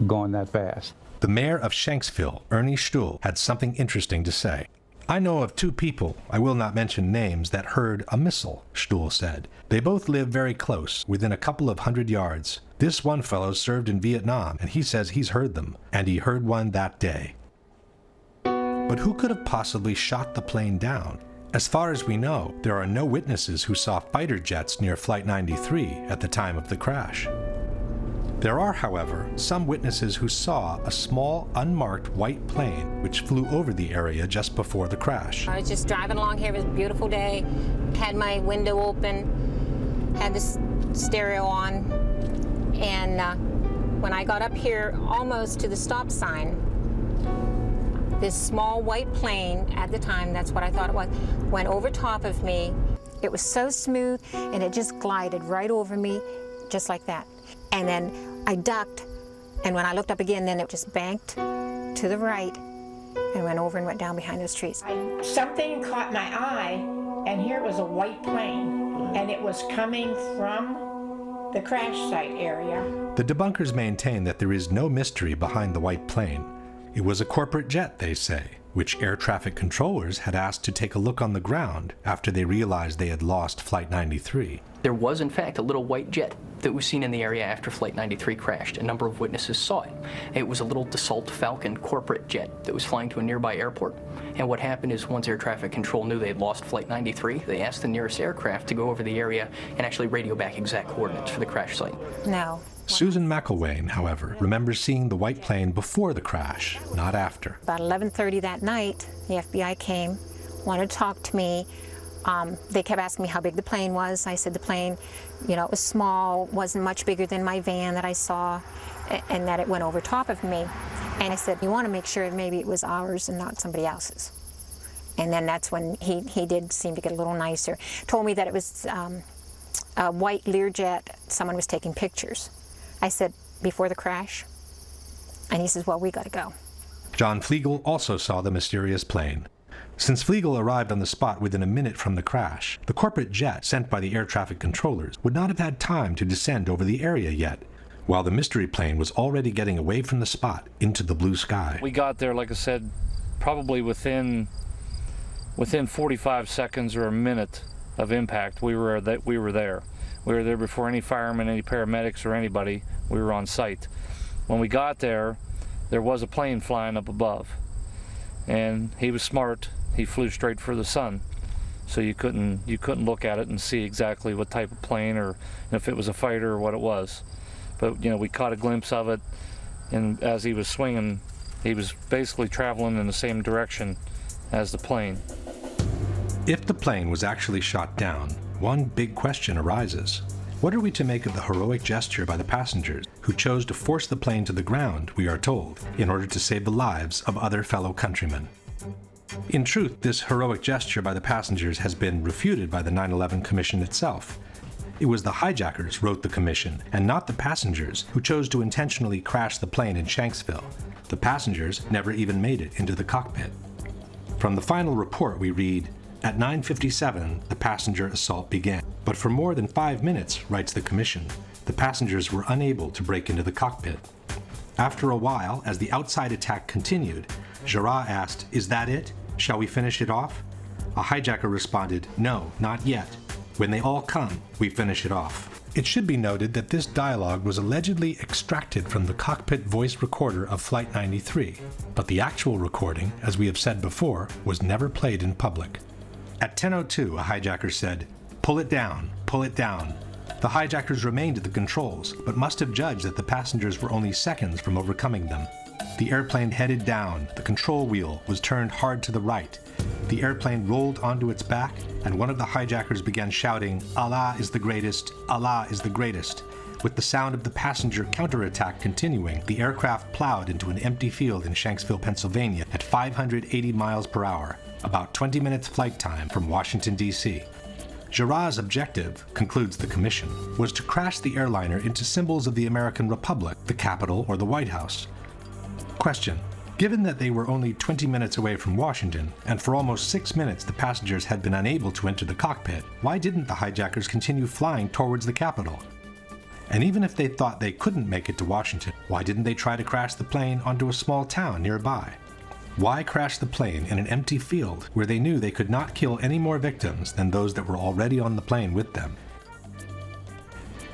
S15: going that fast.
S1: The mayor of Shanksville, Ernie Stuhl, had something interesting to say. "I know of 2 people, I will not mention names, that heard a missile," Stuhl said. "They both live very close, within a couple of 100 yards. This one fellow served in Vietnam, and he says he's heard them, and he heard one that day." But who could have possibly shot the plane down? As far as we know, there are no witnesses who saw fighter jets near Flight 93 at the time of the crash. There are, however, some witnesses who saw a small, unmarked white plane which flew over the area just before the crash.
S16: I was just driving along here. It was a beautiful day. Had my window open, had the stereo on, and when I got up here almost to the stop sign, this small white plane, at the time, that's what I thought it was, went over top of me. It was so smooth, and it just glided right over me, just like that. And then I ducked, and when I looked up again, then it just banked to the right and went over and went down behind those trees.
S17: Something caught my eye, and here was a white plane, and it was coming from the crash site area.
S1: The debunkers maintain that there is no mystery behind the white plane. It was a corporate jet, they say, which air traffic controllers had asked to take a look on the ground after they realized they had lost Flight 93.
S18: There was, in fact, a little white jet that was seen in the area after Flight 93 crashed. A number of witnesses saw it. It was a little Dassault Falcon corporate jet that was flying to a nearby airport. And what happened is once air traffic control knew they had lost Flight 93, they asked the nearest aircraft to go over the area and actually radio back exact coordinates for the crash site.
S16: No.
S1: Susan McElwain, however, remembers seeing the white plane before the crash, not after.
S16: About 11:30 that night, the FBI came, wanted to talk to me. They kept asking me how big the plane was. I said the plane, you know, it was small, wasn't much bigger than my van that I saw, and that it went over top of me. And I said, you want to make sure maybe it was ours and not somebody else's. And then that's when he did seem to get a little nicer. Told me that it was a white Learjet. Someone was taking pictures. I said, before the crash? And he says, well, we got to go.
S1: John Flegel also saw the mysterious plane. Since Flegel arrived on the spot within a minute from the crash, the corporate jet sent by the air traffic controllers would not have had time to descend over the area yet, while the mystery plane was already getting away from the spot into the blue sky.
S14: We got there, like I said, probably within 45 seconds or a minute of impact. We were there. We were there before any firemen, any paramedics, or anybody. We were on site. When we got there, there was a plane flying up above, and he was smart. He flew straight for the sun, so you couldn't look at it and see exactly what type of plane or if it was a fighter or what it was. But you know, we caught a glimpse of it, and as he was swinging, he was basically traveling in the same direction as the plane.
S1: If the plane was actually shot down, one big question arises. What are we to make of the heroic gesture by the passengers who chose to force the plane to the ground, we are told, in order to save the lives of other fellow countrymen? In truth, this heroic gesture by the passengers has been refuted by the 9/11 Commission itself. It was the hijackers wrote the commission, and not the passengers, who chose to intentionally crash the plane in Shanksville. The passengers never even made it into the cockpit. From the final report we read, at 9:57, the passenger assault began. But for more than 5 minutes, writes the commission, the passengers were unable to break into the cockpit. After a while, as the outside attack continued, Jarrah asked, "Is that it? Shall we finish it off?" A hijacker responded, "No, not yet. When they all come, we finish it off." It should be noted that this dialogue was allegedly extracted from the cockpit voice recorder of Flight 93, but the actual recording, as we have said before, was never played in public. At 10:02, a hijacker said, "Pull it down, pull it down." The hijackers remained at the controls, but must have judged that the passengers were only seconds from overcoming them. The airplane headed down, the control wheel was turned hard to the right. The airplane rolled onto its back, and one of the hijackers began shouting, "Allah is the greatest, Allah is the greatest." With the sound of the passenger counterattack continuing, the aircraft plowed into an empty field in Shanksville, Pennsylvania at 580 miles per hour, about 20 minutes flight time from Washington, D.C. Jarrah's objective, concludes the commission, was to crash the airliner into symbols of the American Republic, the Capitol, or the White House. Question: given that they were only 20 minutes away from Washington, and for almost 6 minutes the passengers had been unable to enter the cockpit, why didn't the hijackers continue flying towards the Capitol? And even if they thought they couldn't make it to Washington, why didn't they try to crash the plane onto a small town nearby? Why crash the plane in an empty field where they knew they could not kill any more victims than those that were already on the plane with them?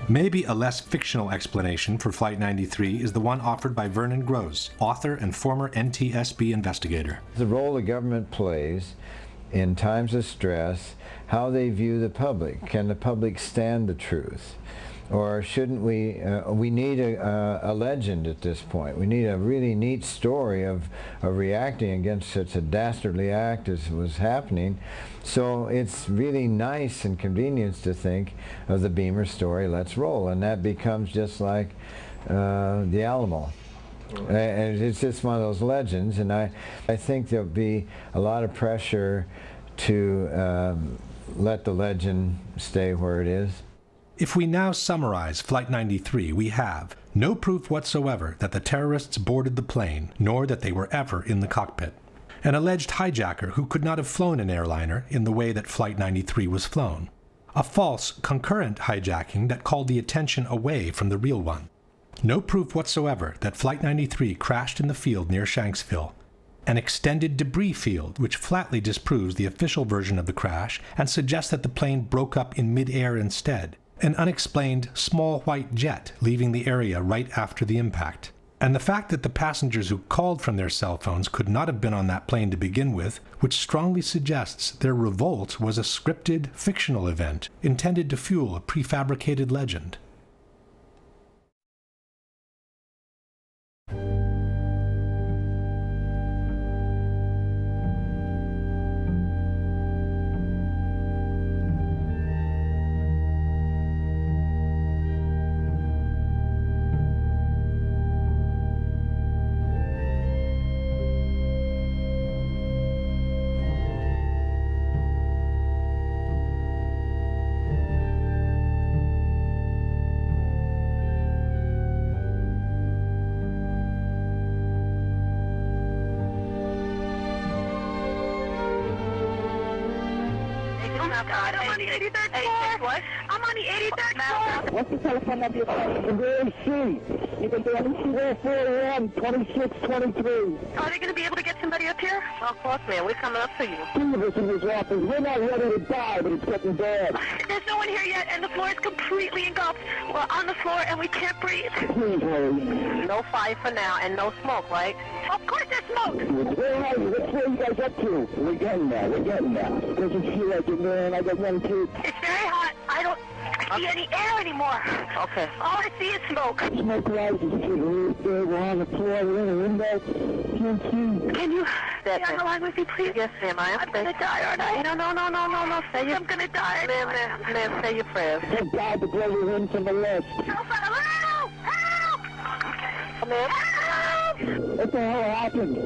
S1: Maybe a less fictional explanation for Flight 93 is the one offered by Vernon Gross, author and former NTSB investigator.
S19: The role the government plays in times of stress, how they view the public. Can the public stand the truth? Or shouldn't we, we need a legend at this point. We need a really neat story of reacting against such a dastardly act as was happening. So it's really nice and convenient to think of the Beamer story, let's roll. And that becomes just like the Alamo. And it's just one of those legends, and I think there'll be a lot of pressure to let the legend stay where it is.
S1: If we now summarize Flight 93, we have no proof whatsoever that the terrorists boarded the plane, nor that they were ever in the cockpit. An alleged hijacker who could not have flown an airliner in the way that Flight 93 was flown. A false, concurrent hijacking that called the attention away from the real one. No proof whatsoever that Flight 93 crashed in the field near Shanksville. An extended debris field which flatly disproves the official version of the crash and suggests that the plane broke up in mid-air instead. An unexplained small white jet leaving the area right after the impact. And the fact that the passengers who called from their cell phones could not have been on that plane to begin with, which strongly suggests their revolt was a scripted, fictional event intended to fuel a prefabricated legend.
S3: I'm on the 83rd floor. What? I'm on the 83rd floor. What's the telephone number? The AC. You can do anything 441 2623. Are they going to be able to get somebody up here? Well, of course, man. We're coming up to you. Two of us in this office. We're not ready to die, but it's getting bad. There's no one here yet, and the floor is completely engulfed. We're on the floor, and we can't breathe. Please, hurry. No fire for now, and no smoke, right? Of course there's smoke. Where are you? What's where you guys up to? We're getting there. We're getting there. Doesn't feel like it, man. I got one kid. It's very hot. I don't see any air anymore. Okay. All I see is smoke. Smoke rises. We're on the floor. We're in a window. Can't see. Can you stay on the line with me, please? Yes, ma'am. I'm going to die, aren't I? No. Say I'm going to die. Ma'am, say your prayers. Thank God the glory of him from the left. Help! Ma'am? Help! What the hell happened?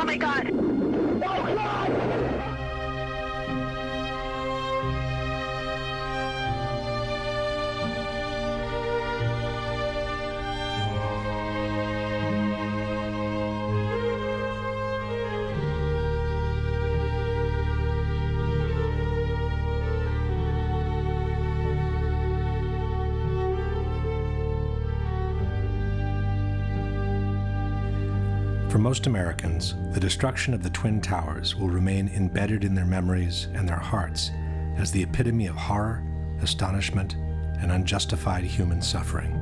S3: Oh, my God. Oh, God!
S1: For most Americans, the destruction of the Twin Towers will remain embedded in their memories and their hearts as the epitome of horror, astonishment, and unjustified human suffering.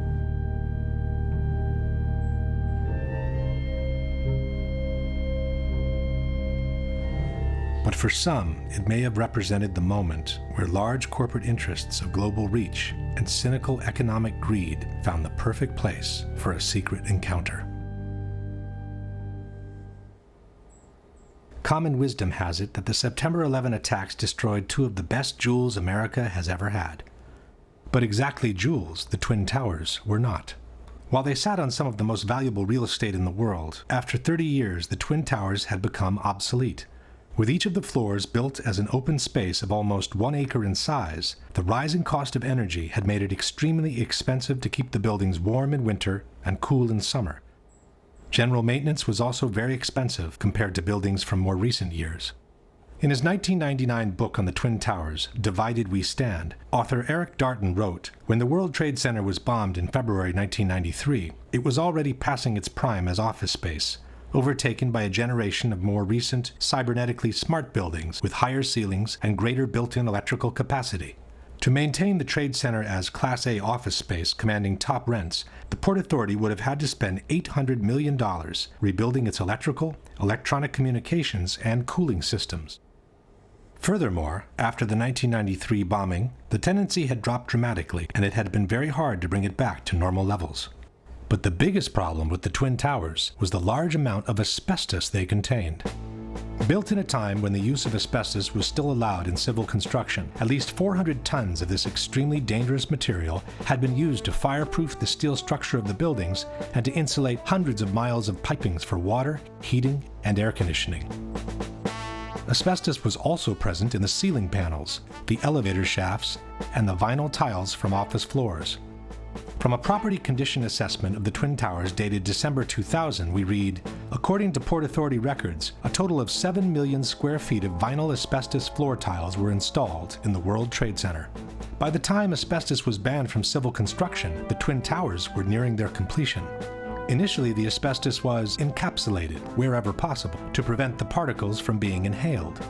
S1: But for some, it may have represented the moment where large corporate interests of global reach and cynical economic greed found the perfect place for a secret encounter. Common wisdom has it that the September 11 attacks destroyed two of the best jewels America has ever had. But exactly jewels, the Twin Towers, were not. While they sat on some of the most valuable real estate in the world, after 30 years the Twin Towers had become obsolete. With each of the floors built as an open space of almost 1 acre in size, the rising cost of energy had made it extremely expensive to keep the buildings warm in winter and cool in summer. General maintenance was also very expensive compared to buildings from more recent years. In his 1999 book on the Twin Towers, Divided We Stand, author Eric Darton wrote, "When the World Trade Center was bombed in February 1993, it was already passing its prime as office space, overtaken by a generation of more recent, cybernetically smart buildings with higher ceilings and greater built-in electrical capacity. To maintain the Trade Center as Class A office space commanding top rents, the Port Authority would have had to spend $800 million rebuilding its electrical, electronic communications, and cooling systems." Furthermore, after the 1993 bombing, the tendency had dropped dramatically, and it had been very hard to bring it back to normal levels. But the biggest problem with the Twin Towers was the large amount of asbestos they contained. Built in a time when the use of asbestos was still allowed in civil construction, at least 400 tons of this extremely dangerous material had been used to fireproof the steel structure of the buildings and to insulate hundreds of miles of pipings for water, heating, and air conditioning. Asbestos was also present in the ceiling panels, the elevator shafts, and the vinyl tiles from office floors. From a property condition assessment of the Twin Towers dated December 2000, we read, according to Port Authority records, a total of 7 million square feet of vinyl asbestos floor tiles were installed in the World Trade Center. By the time asbestos was banned from civil construction, the Twin Towers were nearing their completion. Initially, the asbestos was encapsulated wherever possible to prevent the particles from being inhaled.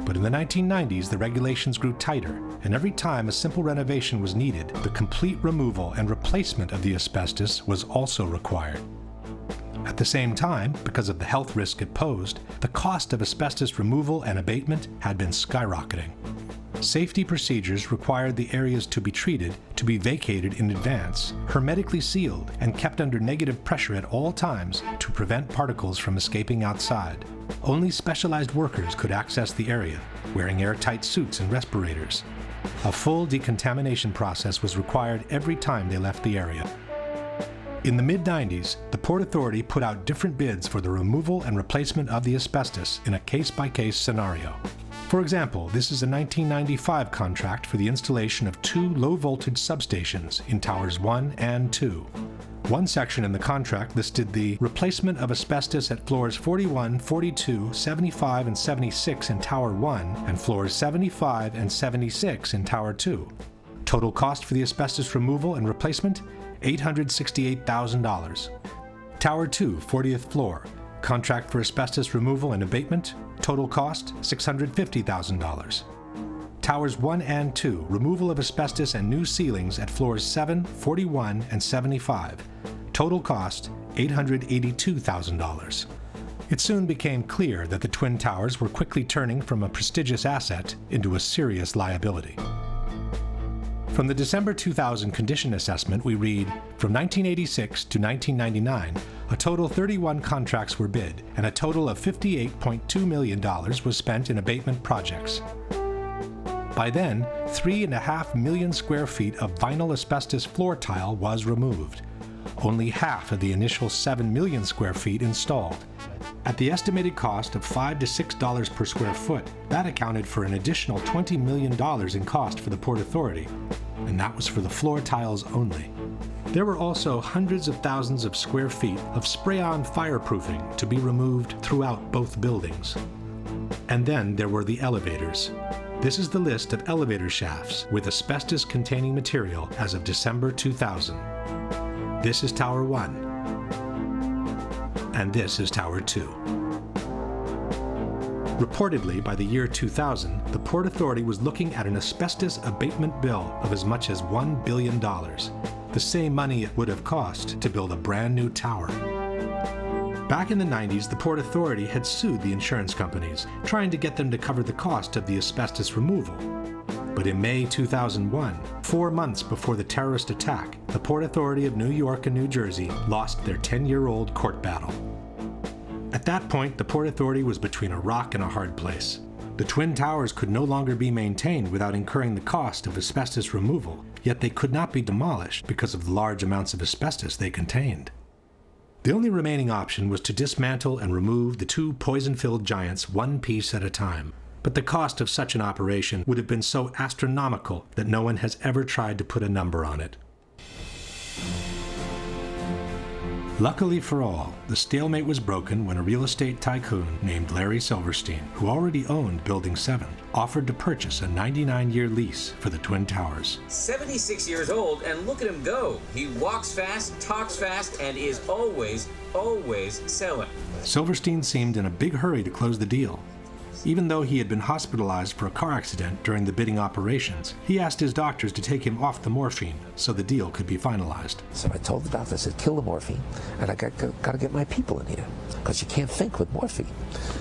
S1: But in the 1990s, the regulations grew tighter, and every time a simple renovation was needed, the complete removal and replacement of the asbestos was also required. At the same time, because of the health risk it posed, the cost of asbestos removal and abatement had been skyrocketing. Safety procedures required the areas to be treated to be vacated in advance, hermetically sealed, and kept under negative pressure at all times to prevent particles from escaping outside. Only specialized workers could access the area, wearing airtight suits and respirators. A full decontamination process was required every time they left the area. In the mid-90s, the Port Authority put out different bids for the removal and replacement of the asbestos in a case-by-case scenario. For example, this is a 1995 contract for the installation of 2 low-voltage substations in Towers 1 and 2. One section in the contract listed the replacement of asbestos at floors 41, 42, 75, and 76 in Tower 1 and floors 75 and 76 in Tower 2. Total cost for the asbestos removal and replacement, $868,000. Tower 2, 40th floor. Contract for asbestos removal and abatement, total cost $650,000. Towers 1 and 2, removal of asbestos and new ceilings at floors 7, 41, and 75. Total cost $882,000. It soon became clear that the Twin Towers were quickly turning from a prestigious asset into a serious liability. From the December 2000 condition assessment, we read, from 1986 to 1999, a total 31 contracts were bid, and a total of $58.2 million was spent in abatement projects. By then, 3.5 million square feet of vinyl asbestos floor tile was removed. Only half of the initial 7 million square feet installed. At the estimated cost of $5 to $6 per square foot, that accounted for an additional $20 million in cost for the Port Authority, and that was for the floor tiles only. There were also hundreds of thousands of square feet of spray-on fireproofing to be removed throughout both buildings. And then there were the elevators. This is the list of elevator shafts with asbestos-containing material as of December 2000. This is Tower 1. And this is Tower 2. Reportedly, by the year 2000, the Port Authority was looking at an asbestos abatement bill of as much as $1 billion, the same money it would have cost to build a brand new tower. Back in the 90s, the Port Authority had sued the insurance companies, trying to get them to cover the cost of the asbestos removal. But in May 2001, 4 months before the terrorist attack, the Port Authority of New York and New Jersey lost their 10-year-old court battle. At that point, the Port Authority was between a rock and a hard place. The Twin Towers could no longer be maintained without incurring the cost of asbestos removal, yet they could not be demolished because of the large amounts of asbestos they contained. The only remaining option was to dismantle and remove the 2 poison-filled giants one piece at a time. But the cost of such an operation would have been so astronomical that no one has ever tried to put a number on it. Luckily for all, the stalemate was broken when a real estate tycoon named Larry Silverstein, who already owned Building 7, offered to purchase a 99-year lease for the Twin Towers.
S4: 76 years old, and look at him go. He walks fast, talks fast, and is always selling.
S1: Silverstein seemed in a big hurry to close the deal. Even though he had been hospitalized for a car accident during the bidding operations, he asked his doctors to take him off the morphine so the deal could be finalized.
S5: So I told the doctor, I said, kill the morphine, and I got to get my people in here, because you can't think with morphine.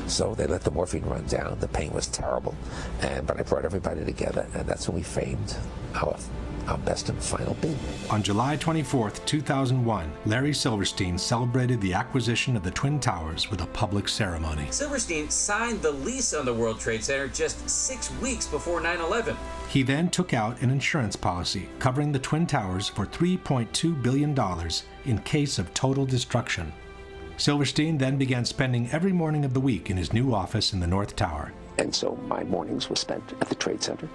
S5: So they let the morphine run down. The pain was terrible, but I brought everybody together, and that's when we framed our best and final bid.
S1: On July 24, 2001, Larry Silverstein celebrated the acquisition of the Twin Towers with a public ceremony.
S4: Silverstein signed the lease on the World Trade Center just 6 weeks before 9/11.
S1: He then took out an insurance policy covering the Twin Towers for $3.2 billion in case of total destruction. Silverstein then began spending every morning of the week in his new office in the North Tower.
S5: And so my mornings were spent at the Trade Center,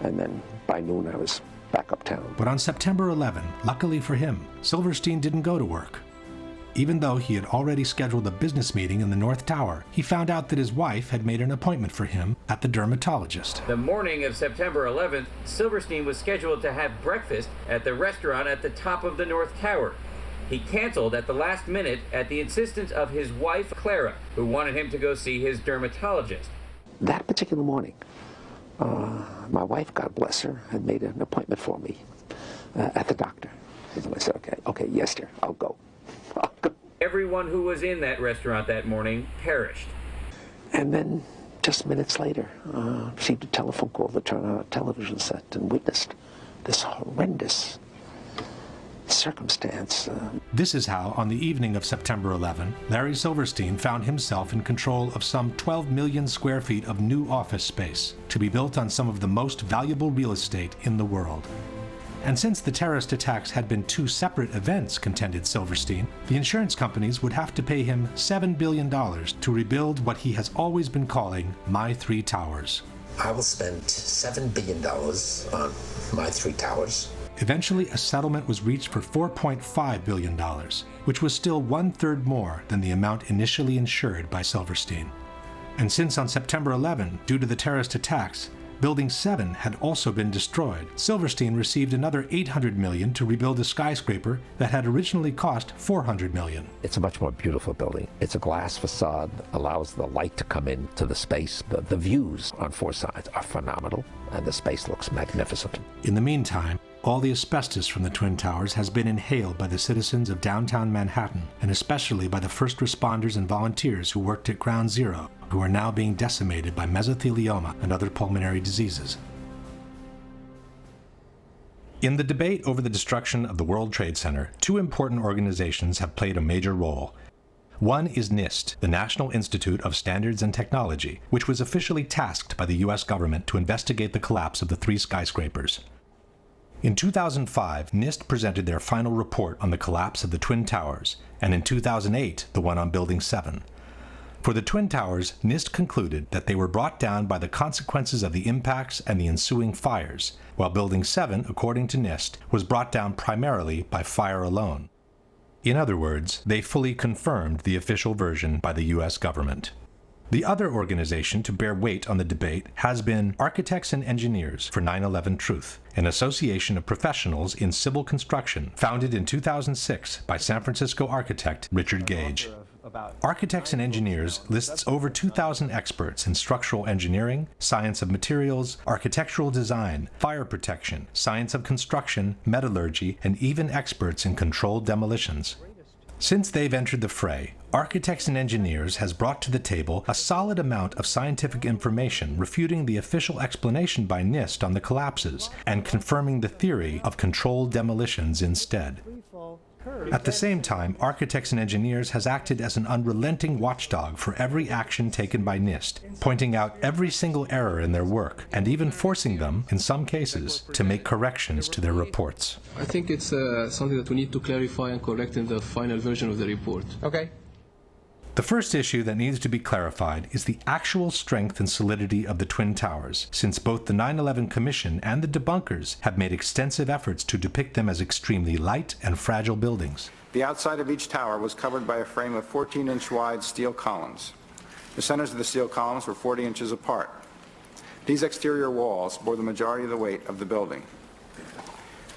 S5: and then by noon I was back uptown.
S1: But on September 11, luckily for him, Silverstein didn't go to work. Even though he had already scheduled a business meeting in the North Tower, he found out that his wife had made an appointment for him at the dermatologist.
S4: The morning of September 11th, Silverstein was scheduled to have breakfast at the restaurant at the top of the North Tower. He canceled at the last minute at the insistence of his wife, Clara, who wanted him to go see his dermatologist.
S5: That particular morning, my wife, God bless her, had made an appointment for me at the doctor. And I said, okay, yes, dear, I'll go.
S4: Everyone who was in that restaurant that morning perished.
S5: And then, just minutes later, received a telephone call to turn on a television set and witnessed this horrendous circumstance.
S1: This is how, on the evening of September 11, Larry Silverstein found himself in control of some 12 million square feet of new office space to be built on some of the most valuable real estate in the world. And since the terrorist attacks had been two separate events, contended Silverstein, the insurance companies would have to pay him $7 billion to rebuild what he has always been calling My Three Towers.
S5: I will spend $7 billion on My Three Towers.
S1: Eventually, a settlement was reached for $4.5 billion, which was still 1/3 more than the amount initially insured by Silverstein. And since on September 11, due to the terrorist attacks, Building 7 had also been destroyed, Silverstein received another $800 million to rebuild a skyscraper that had originally cost $400 million.
S5: It's a much more beautiful building. It's a glass facade, allows the light to come into the space. The views on four sides are phenomenal, and the space looks magnificent.
S1: In the meantime, all the asbestos from the Twin Towers has been inhaled by the citizens of downtown Manhattan, and especially by the first responders and volunteers who worked at Ground Zero, who are now being decimated by mesothelioma and other pulmonary diseases. In the debate over the destruction of the World Trade Center, two important organizations have played a major role. One is NIST, the National Institute of Standards and Technology, which was officially tasked by the U.S. government to investigate the collapse of the three skyscrapers. In 2005, NIST presented their final report on the collapse of the Twin Towers, and in 2008, the one on Building 7. For the Twin Towers, NIST concluded that they were brought down by the consequences of the impacts and the ensuing fires, while Building 7, according to NIST, was brought down primarily by fire alone. In other words, they fully confirmed the official version by the U.S. government. The other organization to bear weight on the debate has been Architects and Engineers for 9/11 Truth, an association of professionals in civil construction founded in 2006 by San Francisco architect Richard Gage. Architects and Engineers lists over 2,000 experts in structural engineering, science of materials, architectural design, fire protection, science of construction, metallurgy, and even experts in controlled demolitions. Since they've entered the fray, Architects and Engineers has brought to the table a solid amount of scientific information refuting the official explanation by NIST on the collapses and confirming the theory of controlled demolitions instead. At the same time, Architects and Engineers has acted as an unrelenting watchdog for every action taken by NIST, pointing out every single error in their work, and even forcing them, in some cases, to make corrections to their reports.
S6: I think it's something that we need to clarify and correct in the final version of the report.
S1: Okay. The first issue that needs to be clarified is the actual strength and solidity of the Twin Towers, since both the 9/11 Commission and the debunkers have made extensive efforts to depict them as extremely light and fragile buildings.
S7: The outside of each tower was covered by a frame of 14-inch wide steel columns. The centers of the steel columns were 40 inches apart. These exterior walls bore the majority of the weight of the building.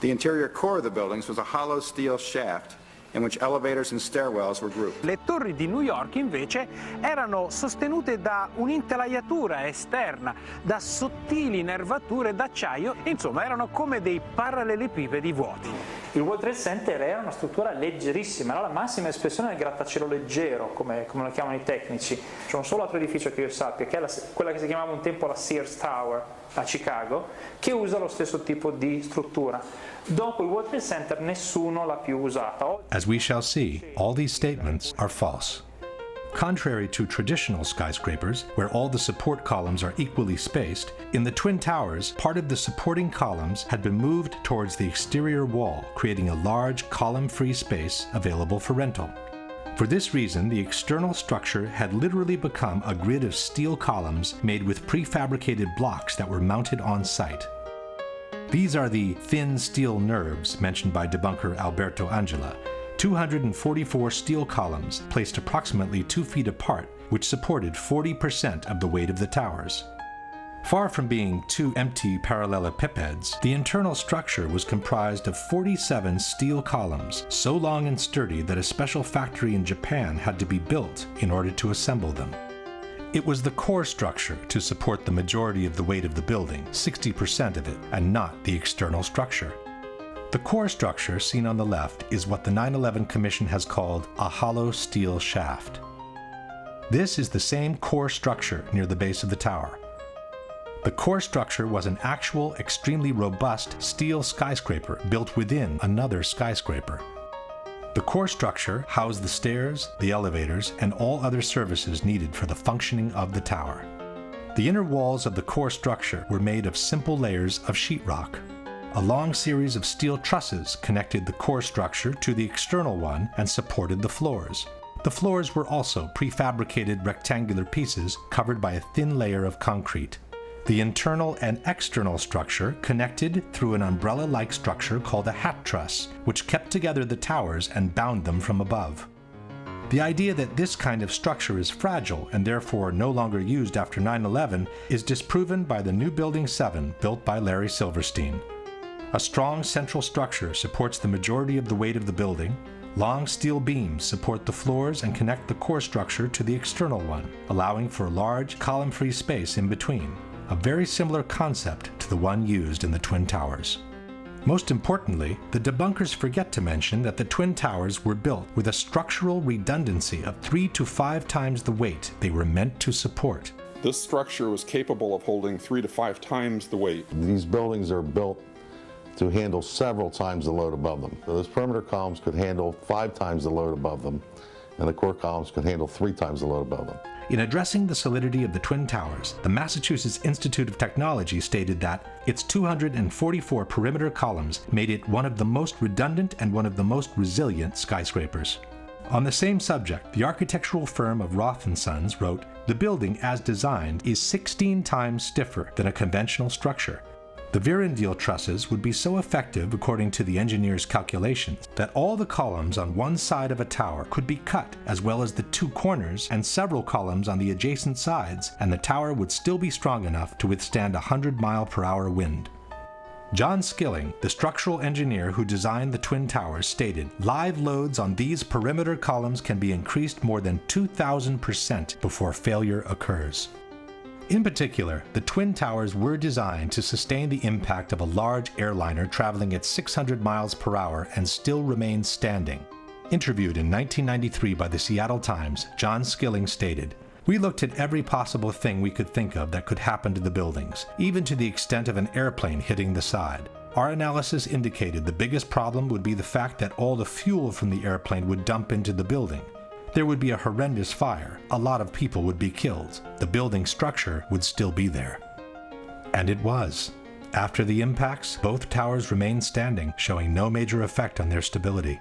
S7: The interior core of the buildings was a hollow steel shaft in which elevators and stairwells were grouped.
S11: Le torri di New York invece erano sostenute da un'intelaiatura esterna, da sottili nervature d'acciaio, insomma erano come dei parallelepipedi vuoti. Il World Trade Center era una struttura leggerissima, era la massima espressione del grattacielo leggero, come lo chiamano i tecnici. C'è un solo altro edificio che io sappia, che è quella che si chiamava un tempo la Sears Tower a Chicago, che usa lo stesso tipo di struttura. Dopo il World Trade Center nessuno l'ha più usata.
S1: As we shall see, all these statements are false. Contrary to traditional skyscrapers, where all the support columns are equally spaced, in the Twin Towers, part of the supporting columns had been moved towards the exterior wall, creating a large column-free space available for rental. For this reason, the external structure had literally become a grid of steel columns made with prefabricated blocks that were mounted on site. These are the thin steel nerves mentioned by debunker Alberto Angela, 244 steel columns placed approximately 2 feet apart, which supported 40% of the weight of the towers. Far from being two empty parallelepipeds, the internal structure was comprised of 47 steel columns, so long and sturdy that a special factory in Japan had to be built in order to assemble them. It was the core structure to support the majority of the weight of the building, 60% of it, and not the external structure. The core structure seen on the left is what the 9/11 Commission has called a hollow steel shaft. This is the same core structure near the base of the tower. The core structure was an actual, extremely robust steel skyscraper built within another skyscraper. The core structure housed the stairs, the elevators, and all other services needed for the functioning of the tower. The inner walls of the core structure were made of simple layers of sheetrock. A long series of steel trusses connected the core structure to the external one and supported the floors. The floors were also prefabricated rectangular pieces covered by a thin layer of concrete. The internal and external structure connected through an umbrella-like structure called a hat truss, which kept together the towers and bound them from above. The idea that this kind of structure is fragile and therefore no longer used after 9/11 is disproven by the new Building 7 built by Larry Silverstein. A strong central structure supports the majority of the weight of the building. Long steel beams support the floors and connect the core structure to the external one, allowing for a large column-free space in between, a very similar concept to the one used in the Twin Towers. Most importantly, the debunkers forget to mention that the Twin Towers were built with a structural redundancy of 3 to 5 times the weight they were meant to support.
S8: This structure was capable of holding 3 to 5 times the weight.
S9: These buildings are built to handle several times the load above them. So those perimeter columns could handle 5 times the load above them, and the core columns could handle 3 times the load above them.
S1: In addressing the solidity of the Twin Towers, the Massachusetts Institute of Technology stated that its 244 perimeter columns made it one of the most redundant and one of the most resilient skyscrapers. On the same subject, the architectural firm of Roth & Sons wrote, "The building as designed is 16 times stiffer than a conventional structure. The Virendeel trusses would be so effective, according to the engineer's calculations, that all the columns on one side of a tower could be cut, as well as the 2 corners and several columns on the adjacent sides, and the tower would still be strong enough to withstand a 100-mile-per-hour wind." John Skilling, the structural engineer who designed the Twin Towers, stated, "Live loads on these perimeter columns can be increased more than 2,000% before failure occurs." In particular, the Twin Towers were designed to sustain the impact of a large airliner traveling at 600 miles per hour and still remain standing. Interviewed in 1993 by the Seattle Times, John Skilling stated, "We looked at every possible thing we could think of that could happen to the buildings, even to the extent of an airplane hitting the side. Our analysis indicated the biggest problem would be the fact that all the fuel from the airplane would dump into the building. There would be a horrendous fire, a lot of people would be killed, the building structure would still be there." And it was. After the impacts, both towers remained standing, showing no major effect on their stability.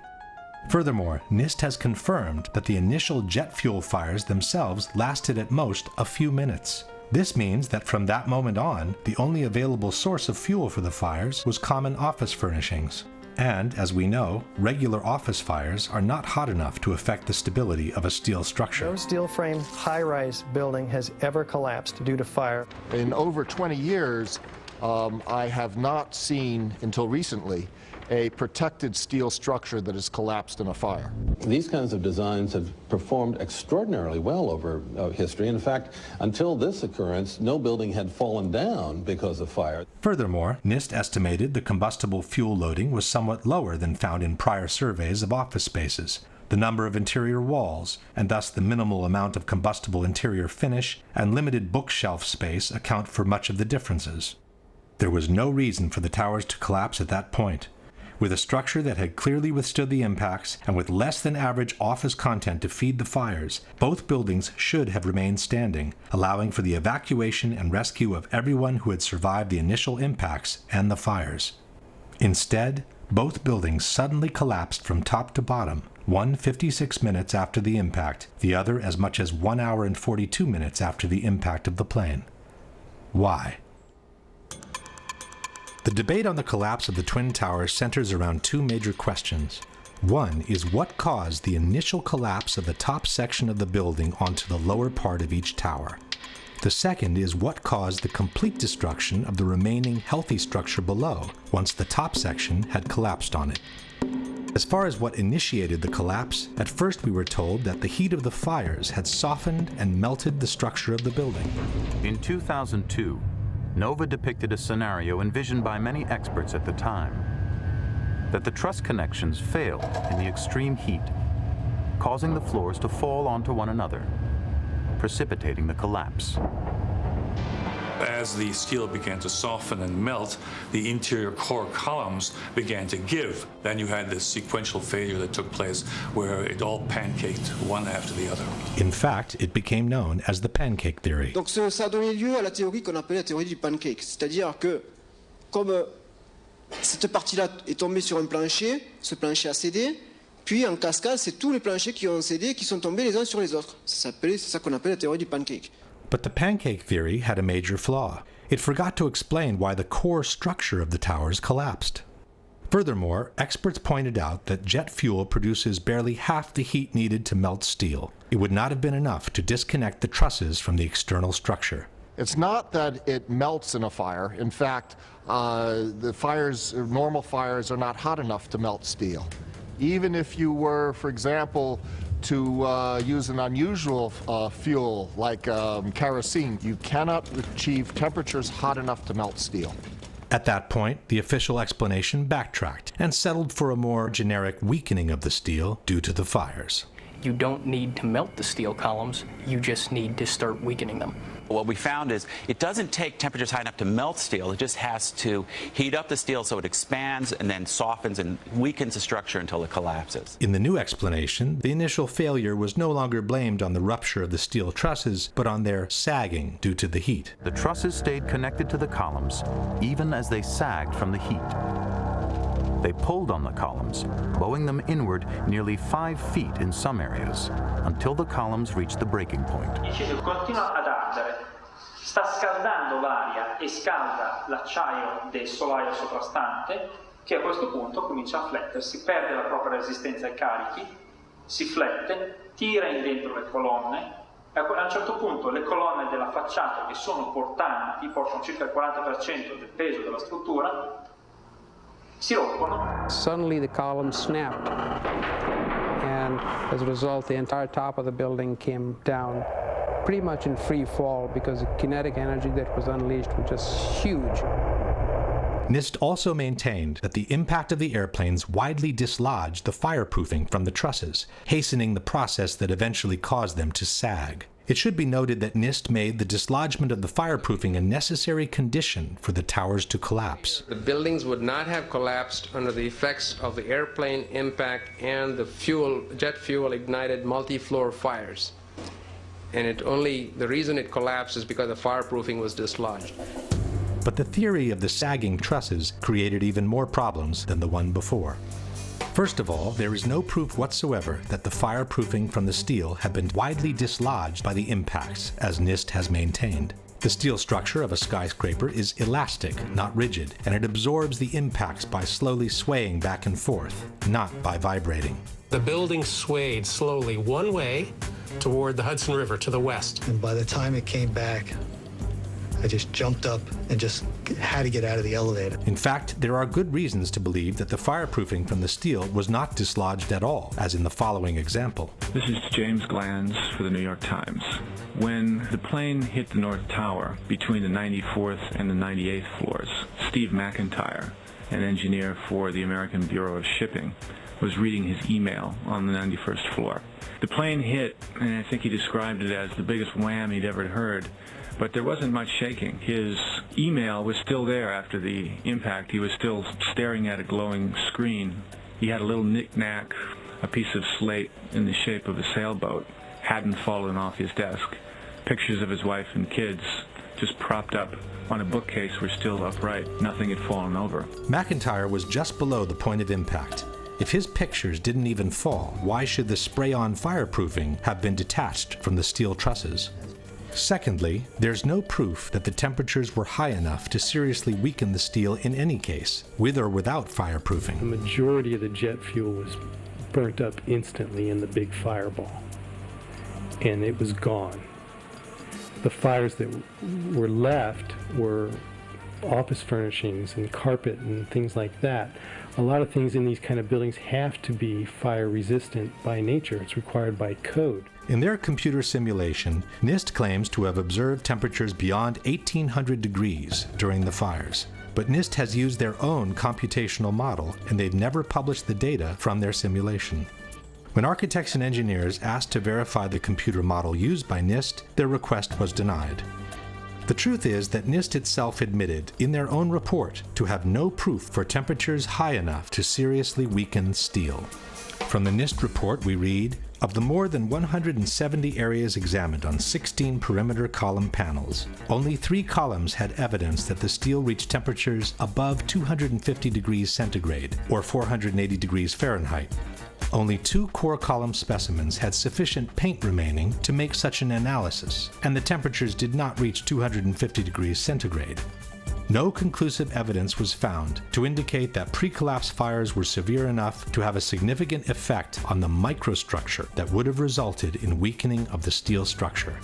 S1: Furthermore, NIST has confirmed that the initial jet fuel fires themselves lasted at most a few minutes. This means that from that moment on, the only available source of fuel for the fires was common office furnishings. And, as we know, regular office fires are not hot enough to affect the stability of a steel structure.
S20: No steel frame high-rise building has ever collapsed due to fire.
S10: In over 20 years, I have not seen, until recently, a protected steel structure that has collapsed in a fire.
S2: These kinds of designs have performed extraordinarily well over history. In fact, until this occurrence, no building had fallen down because of fire.
S1: Furthermore, NIST estimated the combustible fuel loading was somewhat lower than found in prior surveys of office spaces. The number of interior walls, and thus the minimal amount of combustible interior finish and limited bookshelf space account for much of the differences. There was no reason for the towers to collapse at that point. With a structure that had clearly withstood the impacts and with less than average office content to feed the fires, both buildings should have remained standing, allowing for the evacuation and rescue of everyone who had survived the initial impacts and the fires. Instead, both buildings suddenly collapsed from top to bottom, one 56 minutes after the impact, the other as much as 1 hour and 42 minutes after the impact of the plane. Why? The debate on the collapse of the Twin Towers centers around two major questions. One is what caused the initial collapse of the top section of the building onto the lower part of each tower. The second is what caused the complete destruction of the remaining healthy structure below once the top section had collapsed on it. As far as what initiated the collapse, at first we were told that the heat of the fires had softened and melted the structure of the building.
S21: In 2002, NOVA depicted a scenario envisioned by many experts at the time, that the truss connections failed in the extreme heat, causing the floors to fall onto one another, precipitating the collapse.
S22: As the steel began to soften and melt, the interior core columns began to give. Then you had this sequential failure that took place where it all pancaked one after the other.
S1: In fact, it became known as the pancake theory.
S24: Donc ça a donné lieu à la théorie qu'on appelle la théorie du pancake. C'est-à-dire que, comme cette partie-là est tombée sur un plancher, ce plancher a cédé, puis en cascade, c'est tous les planchers qui ont cédé, qui sont tombés les uns sur les autres. C'est ça qu'on appelle la théorie du pancake.
S1: But the pancake theory had a major flaw. It forgot to explain why the core structure of the towers collapsed. Furthermore, experts pointed out that jet fuel produces barely half the heat needed to melt steel. It would not have been enough to disconnect the trusses from the external structure.
S10: It's not that it melts in a fire. In fact, the fires, normal fires, are not hot enough to melt steel. Even if you were, for example, to use an unusual fuel like kerosene, you cannot achieve temperatures hot enough to melt steel.
S1: At that point, the official explanation backtracked and settled for a more generic weakening of the steel due to the fires.
S18: You don't need to melt the steel columns, you just need to start weakening them.
S25: What we found is it doesn't take temperatures high enough to melt steel, it just has to heat up the steel so it expands and then softens and weakens the structure until it collapses.
S1: In the new explanation, the initial failure was no longer blamed on the rupture of the steel trusses, but on their sagging due to the heat.
S21: The trusses stayed connected to the columns, even as they sagged from the heat. They pulled on the columns, bowing them inward nearly 5 feet in some areas, until the columns reached the breaking point.
S11: Il cielo continua ad ardere, sta scaldando l'aria e scalda l'acciaio del solaio soprastante, che a questo punto comincia a flettersi, perde la propria resistenza ai carichi, si flette, tira in dentro le colonne, e a un certo punto le colonne della facciata, che sono portanti, portano circa il 40% del peso della struttura, si rompono.
S26: Suddenly the column snapped, and as a result the entire top of the building came down pretty much in free fall because the kinetic energy that was unleashed was just huge.
S1: NIST also maintained that the impact of the airplanes widely dislodged the fireproofing from the trusses, hastening the process that eventually caused them to sag. It should be noted that NIST made the dislodgement of the fireproofing a necessary condition for the towers to collapse.
S26: The buildings would not have collapsed under the effects of the airplane impact and the jet fuel ignited multi-floor fires. And the reason it collapsed is because the fireproofing was dislodged.
S1: But the theory of the sagging trusses created even more problems than the one before. First of all, there is no proof whatsoever that the fireproofing from the steel had been widely dislodged by the impacts, as NIST has maintained. The steel structure of a skyscraper is elastic, not rigid, and it absorbs the impacts by slowly swaying back and forth, not by vibrating.
S27: The building swayed slowly one way toward the Hudson River to the west.
S28: And by the time it came back,
S12: I just jumped up and just had to get out of the elevator.
S1: In fact, there are good reasons to believe that the fireproofing from the steel was not dislodged at all, as in the following example.
S13: This is James Glanz for the New York Times. When the plane hit the North Tower between the 94th and the 98th floors, Steve McIntyre, an engineer for the American Bureau of Shipping, was reading his email on the 91st floor. The plane hit, and I think he described it as the biggest wham he'd ever heard, but there wasn't much shaking. His email was still there after the impact. He was still staring at a glowing screen. He had a little knick-knack, a piece of slate in the shape of a sailboat, hadn't fallen off his desk. Pictures of his wife and kids just propped up on a bookcase were still upright. Nothing had fallen over.
S1: McIntyre was just below the point of impact. If his pictures didn't even fall, why should the spray-on fireproofing have been detached from the steel trusses? Secondly, there's no proof that the temperatures were high enough to seriously weaken the steel in any case, with or without fireproofing.
S14: The majority of the jet fuel was burnt up instantly in the big fireball, and it was gone. The fires that were left were office furnishings and carpet and things like that. A lot of things in these kind of buildings have to be fire resistant by nature. It's required by code.
S1: In their computer simulation, NIST claims to have observed temperatures beyond 1800 degrees during the fires. But NIST has used their own computational model, and they've never published the data from their simulation. When architects and engineers asked to verify the computer model used by NIST, their request was denied. The truth is that NIST itself admitted in their own report to have no proof for temperatures high enough to seriously weaken steel. From the NIST report we read, of the more than 170 areas examined on 16 perimeter column panels, only 3 columns had evidence that the steel reached temperatures above 250 degrees centigrade, or 480 degrees Fahrenheit. Only 2 core column specimens had sufficient paint remaining to make such an analysis, and the temperatures did not reach 250 degrees centigrade. No conclusive evidence was found to indicate that pre-collapse fires were severe enough to have a significant effect on the microstructure that would have resulted in weakening of the steel structure.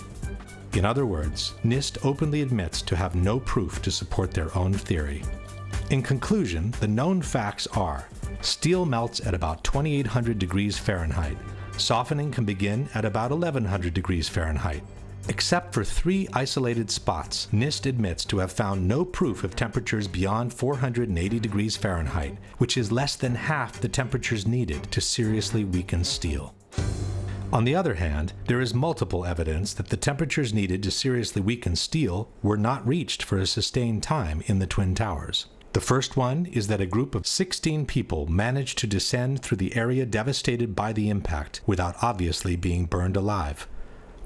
S1: In other words, NIST openly admits to have no proof to support their own theory. In conclusion, the known facts are: steel melts at about 2800 degrees Fahrenheit. Softening can begin at about 1100 degrees Fahrenheit. Except for 3 isolated spots, NIST admits to have found no proof of temperatures beyond 480 degrees Fahrenheit, which is less than half the temperatures needed to seriously weaken steel. On the other hand, there is multiple evidence that the temperatures needed to seriously weaken steel were not reached for a sustained time in the Twin Towers. The first one is that a group of 16 people managed to descend through the area devastated by the impact without obviously being burned alive.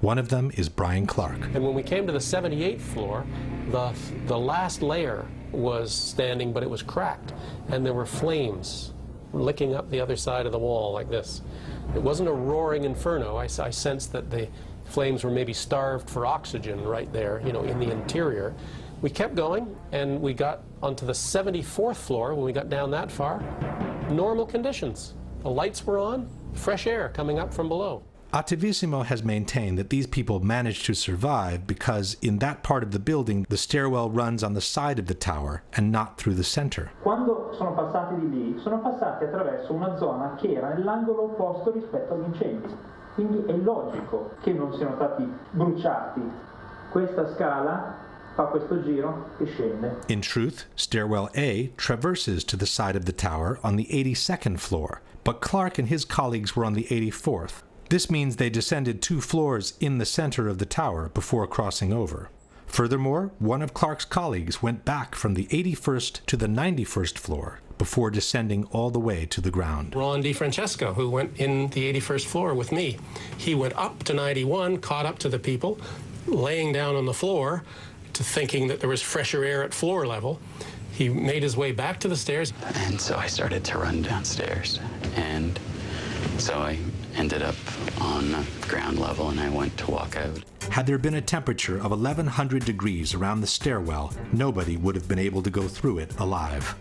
S1: One of them is Brian Clark.
S15: And when we came to the 78th floor, the last layer was standing, but it was cracked, and there were flames licking up the other side of the wall like this. It wasn't a roaring inferno. I sensed that the flames were maybe starved for oxygen right there, you know, in the interior. We kept going, and we got onto the 74th floor. When we got down that far, normal conditions. The lights were on, fresh air coming up from below.
S1: AVISynth has maintained that these people managed to survive because in that part of the building the stairwell runs on the side of the tower and not through the center.
S11: Quando sono passati di lì, sono passati attraverso una zona che era nell'angolo opposto rispetto agli incendi. Quindi è logico che non siano stati bruciati. Questa scala fa questo giro e scende.
S1: In truth, stairwell A traverses to the side of the tower on the 82nd floor, but Clark and his colleagues were on the 84th. This means they descended 2 floors in the center of the tower before crossing over. Furthermore, one of Clark's colleagues went back from the 81st to the 91st floor before descending all the way to the ground.
S15: Ron DiFrancesco, who went in the 81st floor with me, he went up to 91, caught up to the people, laying down on the floor, to thinking that there was fresher air at floor level. He made his way back to the stairs.
S16: And so I started to run downstairs, and so I ended up on ground level, and I went to walk out.
S1: Had there been a temperature of 1100 degrees around the stairwell, nobody would have been able to go through it alive.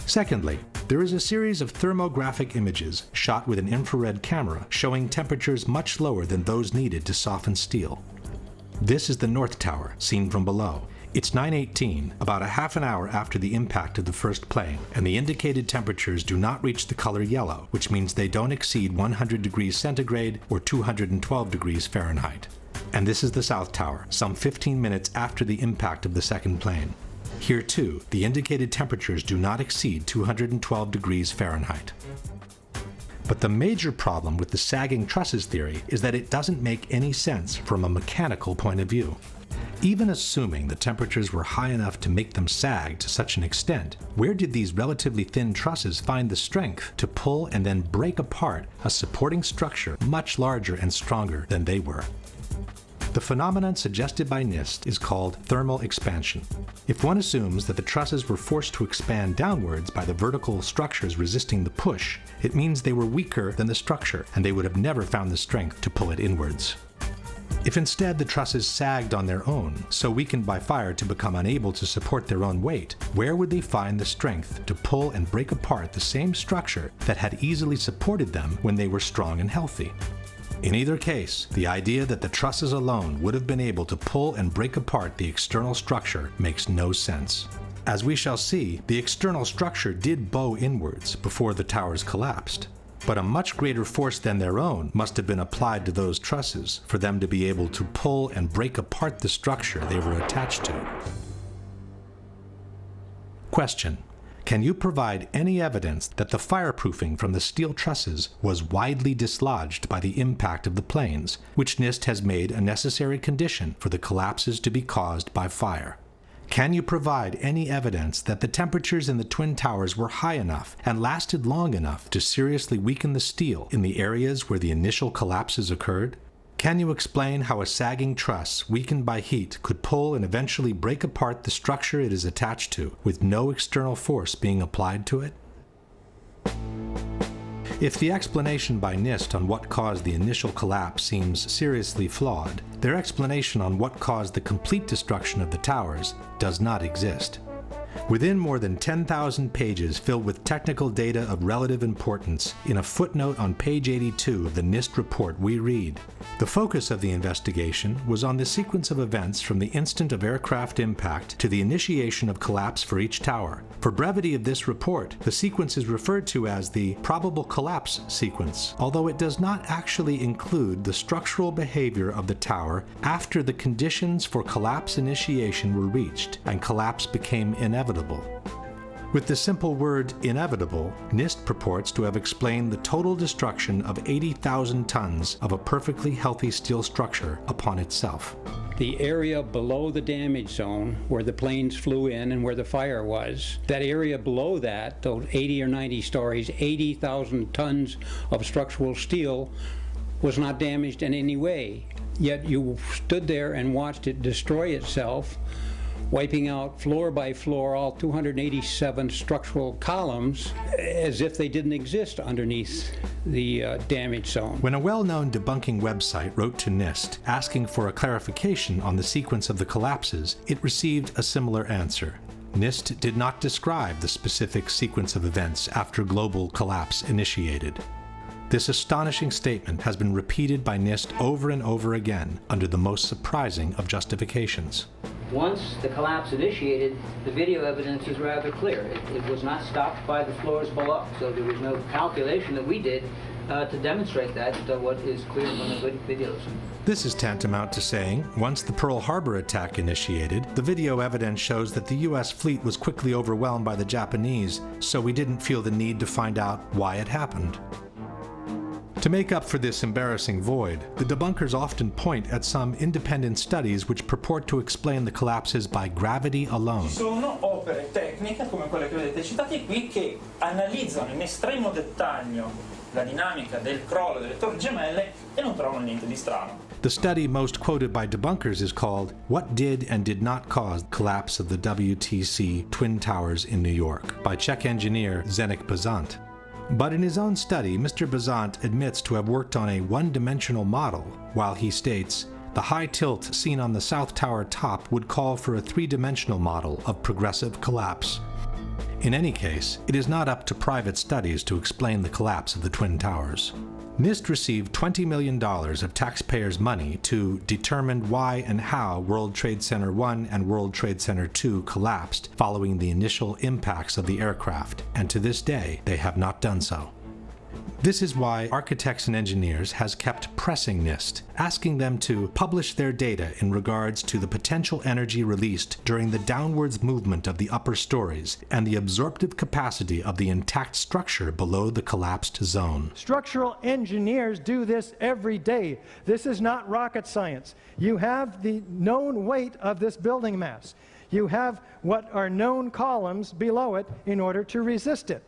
S1: Secondly, there is a series of thermographic images shot with an infrared camera showing temperatures much lower than those needed to soften steel. This is the North Tower, seen from below. It's 9:18, about a half an hour after the impact of the first plane, and the indicated temperatures do not reach the color yellow, which means they don't exceed 100 degrees centigrade or 212 degrees Fahrenheit. And this is the South Tower, some 15 minutes after the impact of the second plane. Here too, the indicated temperatures do not exceed 212 degrees Fahrenheit. But the major problem with the sagging trusses theory is that it doesn't make any sense from a mechanical point of view. Even assuming the temperatures were high enough to make them sag to such an extent, where did these relatively thin trusses find the strength to pull and then break apart a supporting structure much larger and stronger than they were? The phenomenon suggested by NIST is called thermal expansion. If one assumes that the trusses were forced to expand downwards by the vertical structures resisting the push, it means they were weaker than the structure, and they would have never found the strength to pull it inwards. If instead the trusses sagged on their own, so weakened by fire to become unable to support their own weight, where would they find the strength to pull and break apart the same structure that had easily supported them when they were strong and healthy? In either case, the idea that the trusses alone would have been able to pull and break apart the external structure makes no sense. As we shall see, the external structure did bow inwards before the towers collapsed. But a much greater force than their own must have been applied to those trusses for them to be able to pull and break apart the structure they were attached to. Question: can you provide any evidence that the fireproofing from the steel trusses was widely dislodged by the impact of the planes, which NIST has made a necessary condition for the collapses to be caused by fire? Can you provide any evidence that the temperatures in the Twin Towers were high enough and lasted long enough to seriously weaken the steel in the areas where the initial collapses occurred? Can you explain how a sagging truss weakened by heat could pull and eventually break apart the structure it is attached to with no external force being applied to it? If the explanation by NIST on what caused the initial collapse seems seriously flawed, their explanation on what caused the complete destruction of the towers does not exist. Within more than 10,000 pages filled with technical data of relative importance, in a footnote on page 82 of the NIST report we read, the focus of the investigation was on the sequence of events from the instant of aircraft impact to the initiation of collapse for each tower. For brevity of this report, the sequence is referred to as the probable collapse sequence, although it does not actually include the structural behavior of the tower after the conditions for collapse initiation were reached and collapse became inevitable. With the simple word inevitable, NIST purports to have explained the total destruction of 80,000 tons of a perfectly healthy steel structure upon itself.
S3: The area below the damage zone where the planes flew in and where the fire was, that area below that, those 80 or 90 stories, 80,000 tons of structural steel was not damaged in any way. Yet you stood there and watched it destroy itself, wiping out floor by floor all 287 structural columns as if they didn't exist underneath the damage zone.
S1: When a well-known debunking website wrote to NIST asking for a clarification on the sequence of the collapses, it received a similar answer. NIST did not describe the specific sequence of events after global collapse initiated. This astonishing statement has been repeated by NIST over and over again under the most surprising of justifications.
S4: Once the collapse initiated, the video evidence is rather clear. It was not stopped by the floors below, so there was no calculation that we did to demonstrate that, what is clear from the videos.
S1: This is tantamount to saying, once the Pearl Harbor attack initiated, the video evidence shows that the US fleet was quickly overwhelmed by the Japanese, so we didn't feel the need to find out why it happened. To make up for this embarrassing void, the debunkers often point at some independent studies which purport to explain the collapses by gravity alone.
S11: Ci sono opere tecniche come quelle che vedete citate qui che analizzano in estremo dettaglio la dinamica del crollo delle torri gemelle e non trovano niente di strano.
S1: The study most quoted by debunkers is called What Did and Did Not Cause the Collapse of the WTC Twin Towers in New York by Czech engineer Zdeněk Bazant. But in his own study, Mr. Bazant admits to have worked on a one-dimensional model, while he states, the high tilt seen on the South Tower top would call for a three-dimensional model of progressive collapse. In any case, it is not up to private studies to explain the collapse of the Twin Towers. NIST received $20 million of taxpayers' money to determine why and how World Trade Center 1 and World Trade Center 2 collapsed following the initial impacts of the aircraft, and to this day they have not done so. This is why Architects and Engineers has kept pressing NIST, asking them to publish their data in regards to the potential energy released during the downwards movement of the upper stories and the absorptive capacity of the intact structure below the collapsed zone.
S20: Structural engineers do this every day. This is not rocket science. You have the known weight of this building mass. You have what are known columns below it in order to resist it.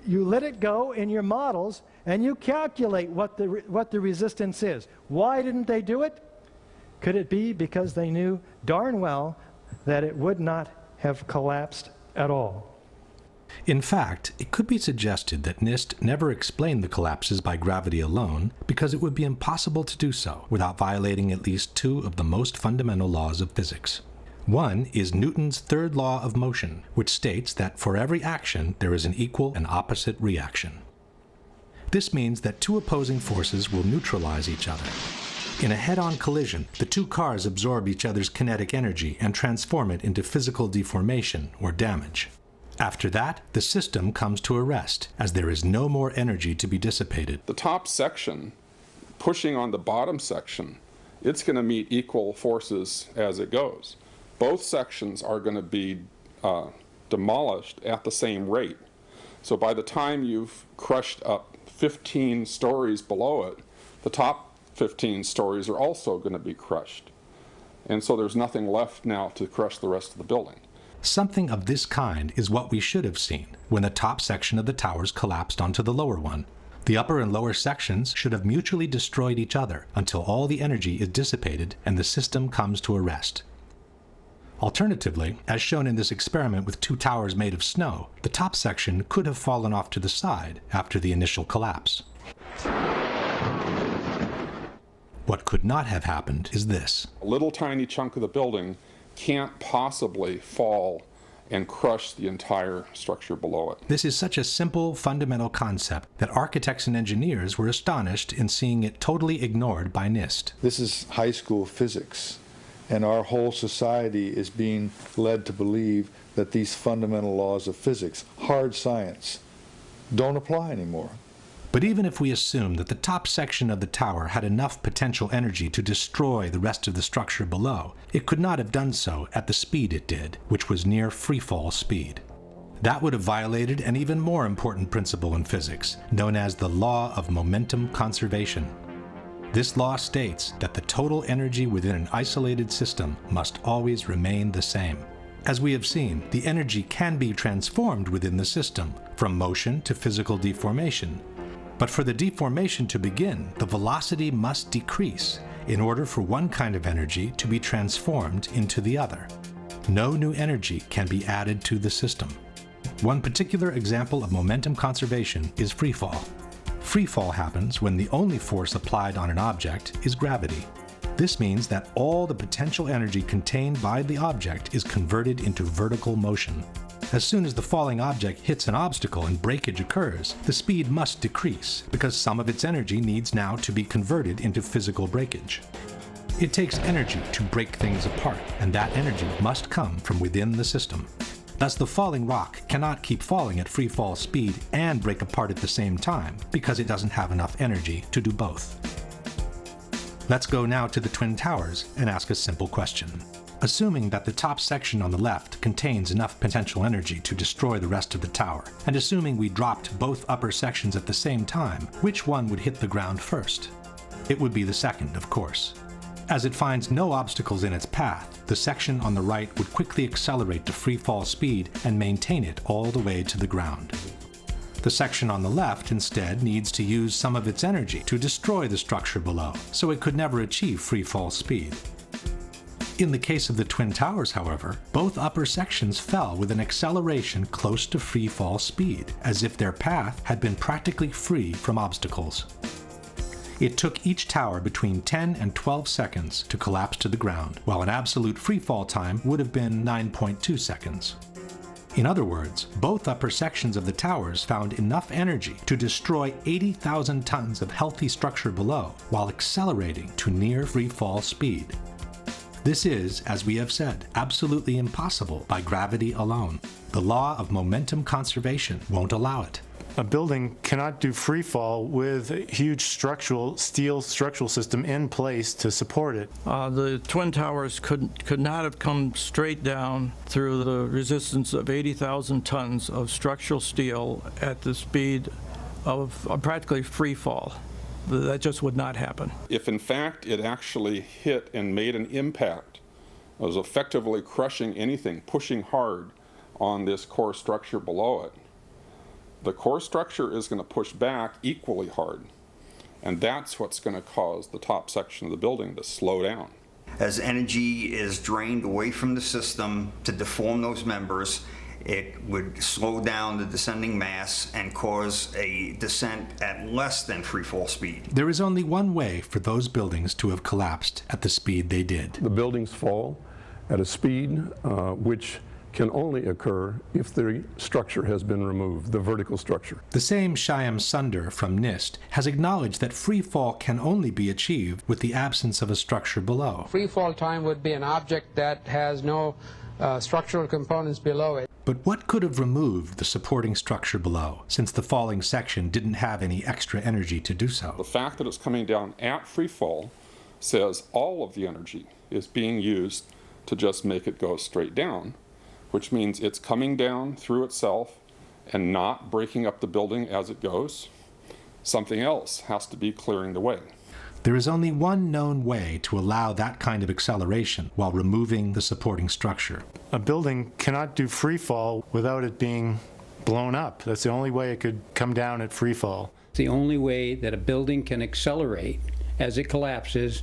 S20: You let it go in your models and you calculate what the resistance is. Why didn't they do it? Could it be because they knew darn well that it would not have collapsed at all?
S1: In fact, it could be suggested that NIST never explained the collapses by gravity alone because it would be impossible to do so without violating at least two of the most fundamental laws of physics. One is Newton's third law of motion, which states that for every action there is an equal and opposite reaction. This means that two opposing forces will neutralize each other. In a head-on collision, the two cars absorb each other's kinetic energy and transform it into physical deformation or damage. After that, the system comes to a rest, as there is no more energy to be dissipated.
S5: The top section, pushing on the bottom section, it's going to meet equal forces as it goes. Both sections are going to be demolished at the same rate. So by the time you've crushed up 15 stories below it, the top 15 stories are also going to be crushed. And so there's nothing left now to crush the rest of the building.
S1: Something of this kind is what we should have seen when the top section of the towers collapsed onto the lower one. The upper and lower sections should have mutually destroyed each other until all the energy is dissipated and the system comes to a rest. Alternatively, as shown in this experiment with two towers made of snow, the top section could have fallen off to the side after the initial collapse. What could not have happened is this.
S5: A little tiny chunk of the building can't possibly fall and crush the entire structure below it.
S1: This is such a simple, fundamental concept that architects and engineers were astonished in seeing it totally ignored by NIST.
S6: This is high school physics. And our whole society is being led to believe that these fundamental laws of physics, hard science, don't apply anymore.
S1: But even if we assume that the top section of the tower had enough potential energy to destroy the rest of the structure below, it could not have done so at the speed it did, which was near freefall speed. That would have violated an even more important principle in physics, known as the law of momentum conservation. This law states that the total energy within an isolated system must always remain the same. As we have seen, the energy can be transformed within the system, from motion to physical deformation. But for the deformation to begin, the velocity must decrease in order for one kind of energy to be transformed into the other. No new energy can be added to the system. One particular example of momentum conservation is freefall. Freefall happens when the only force applied on an object is gravity. This means that all the potential energy contained by the object is converted into vertical motion. As soon as the falling object hits an obstacle and breakage occurs, the speed must decrease because some of its energy needs now to be converted into physical breakage. It takes energy to break things apart, and that energy must come from within the system. Thus, the falling rock cannot keep falling at free fall speed and break apart at the same time because it doesn't have enough energy to do both. Let's go now to the Twin Towers and ask a simple question. Assuming that the top section on the left contains enough potential energy to destroy the rest of the tower, and assuming we dropped both upper sections at the same time, which one would hit the ground first? It would be the second, of course. As it finds no obstacles in its path, the section on the right would quickly accelerate to free fall speed and maintain it all the way to the ground. The section on the left instead needs to use some of its energy to destroy the structure below, so it could never achieve free fall speed. In the case of the Twin Towers, however, both upper sections fell with an acceleration close to free fall speed, as if their path had been practically free from obstacles. It took each tower between 10 and 12 seconds to collapse to the ground, while an absolute freefall time would have been 9.2 seconds. In other words, both upper sections of the towers found enough energy to destroy 80,000 tons of healthy structure below while accelerating to near free-fall speed. This is, as we have said, absolutely impossible by gravity alone. The law of momentum conservation won't allow it.
S2: A building cannot do free fall with a huge steel structural system in place to support it.
S7: The Twin Towers could not have come straight down through the resistance of 80,000 tons of structural steel at the speed of practically free fall. That just would not happen.
S5: If in fact it actually hit and made an impact, it was effectively crushing anything, pushing hard on this core structure below it, the core structure is going to push back equally hard, and that's what's going to cause the top section of the building to slow down.
S8: As energy is drained away from the system to deform those members, it would slow down the descending mass and cause a descent at less than free fall speed.
S1: There is only one way for those buildings to have collapsed at the speed they did.
S9: The buildings fall at a speed which can only occur if the structure has been removed, the vertical structure.
S1: The same Shyam Sundar from NIST has acknowledged that free fall can only be achieved with the absence of a structure below.
S17: Free fall time would be an object that has no structural components below it.
S1: But what could have removed the supporting structure below, since the falling section didn't have any extra energy to do so?
S5: The fact that it's coming down at free fall says all of the energy is being used to just make it go straight down, which means it's coming down through itself and not breaking up the building as it goes. Something else has to be clearing the way.
S1: There is only one known way to allow that kind of acceleration while removing the supporting structure.
S2: A building cannot do free fall without it being blown up. That's the only way it could come down at free fall.
S3: The only way that a building can accelerate as it collapses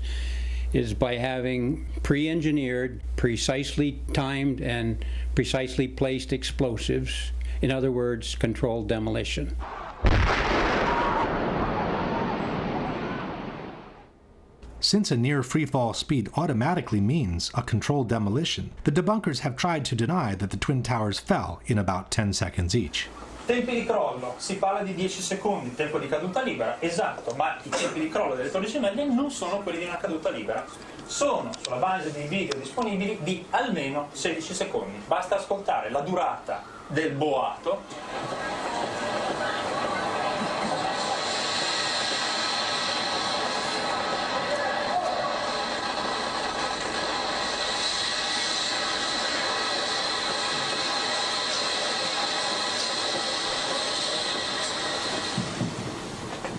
S3: is by having pre-engineered, precisely timed, and precisely placed explosives. In other words, controlled demolition.
S1: Since a near free-fall speed automatically means a controlled demolition, the debunkers have tried to deny that the Twin Towers fell in about 10 seconds each.
S11: Tempi di crollo, si parla di 10 secondi, tempo di caduta libera, esatto, ma i tempi di crollo delle torri gemelle non sono quelli di una caduta libera, sono, sulla base dei video disponibili, di almeno 16 secondi. Basta ascoltare la durata del boato.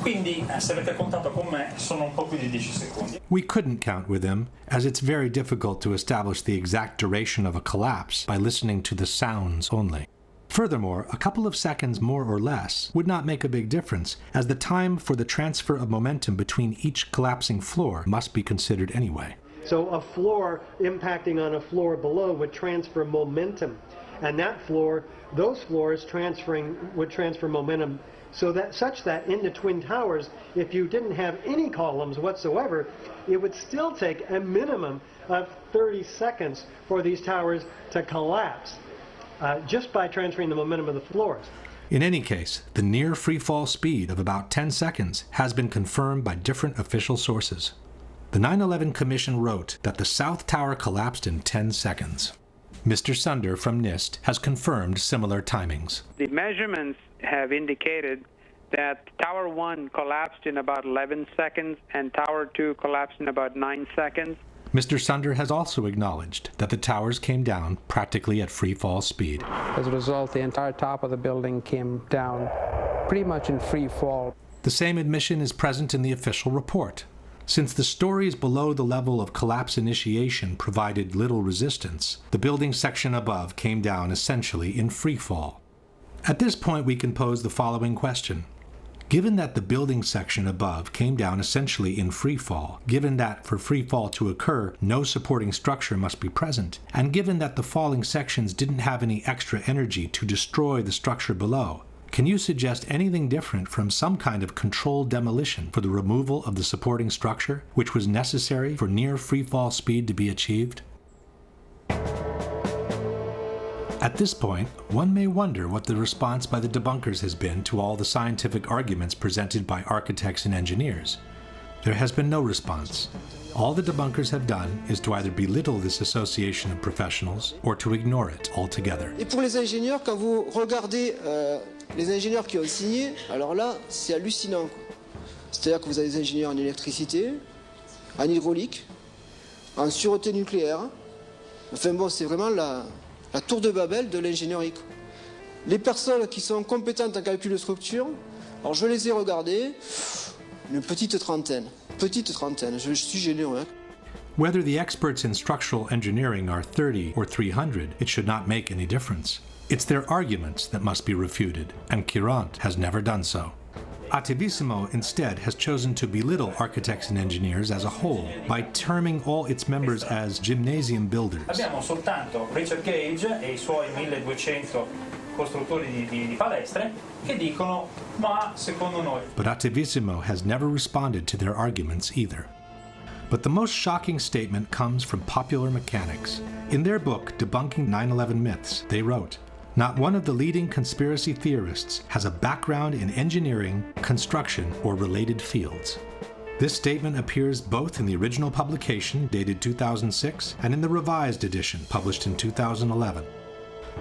S11: Quindi, se avete contato con me, sono un po' più di 10 secondi.
S1: We couldn't count with him, as it's very difficult to establish the exact duration of a collapse by listening to the sounds only. Furthermore, a couple of seconds more or less would not make a big difference, as the time for the transfer of momentum between each collapsing floor must be considered anyway.
S20: So a floor impacting on a floor below would transfer momentum, and that floor, those floors would transfer momentum such that in the Twin Towers, if you didn't have any columns whatsoever, it would still take a minimum of 30 seconds for these towers to collapse just by transferring the momentum of the floors.
S1: In any case, the near free-fall speed of about 10 seconds has been confirmed by different official sources. The 9/11 Commission wrote that the South Tower collapsed in 10 seconds. Mr. Sundar from NIST has confirmed similar timings.
S19: The measurements have indicated that Tower 1 collapsed in about 11 seconds and Tower 2 collapsed in about 9 seconds.
S1: Mr. Sundar has also acknowledged that the towers came down practically at free fall speed.
S17: As a result, the entire top of the building came down pretty much in free fall.
S1: The same admission is present in the official report. Since the stories below the level of collapse initiation provided little resistance, the building section above came down essentially in free fall. At this point, we can pose the following question. Given that the building section above came down essentially in free fall, given that for free fall to occur, no supporting structure must be present, and given that the falling sections didn't have any extra energy to destroy the structure below, can you suggest anything different from some kind of controlled demolition for the removal of the supporting structure, which was necessary for near free fall speed to be achieved? At this point, one may wonder what the response by the debunkers has been to all the scientific arguments presented by architects and engineers. There has been no response. All the debunkers have done is to either belittle this association of professionals or to ignore it altogether.
S10: Et pour les ingénieurs, quand vous regardez les ingénieurs qui ont signé, alors là, c'est hallucinant. C'est-à-dire que vous avez des ingénieurs en électricité, en hydraulique, en sûreté nucléaire. Enfin bon, c'est vraiment la tour de Babel de l'ingénierie. Les personnes qui sont compétentes en calcul de structure, alors je les ai regardées, une petite trentaine, je suis généreux. Hein.
S1: Whether the experts in structural engineering are 30 or 300, it should not make any difference. It's their arguments that must be refuted, and Courant has never done so. AVISynth instead has chosen to belittle architects and engineers as a whole by terming all its members as gymnasium builders.
S11: Abbiamo soltanto Richard Gage e I suoi 1200 costruttori di palestre che dicono ma secondo noi.
S1: But AVISynth has never responded to their arguments either. But the most shocking statement comes from Popular Mechanics. In their book, Debunking 9/11 Myths, they wrote, "Not one of the leading conspiracy theorists has a background in engineering, construction, or related fields." This statement appears both in the original publication, dated 2006, and in the revised edition, published in 2011.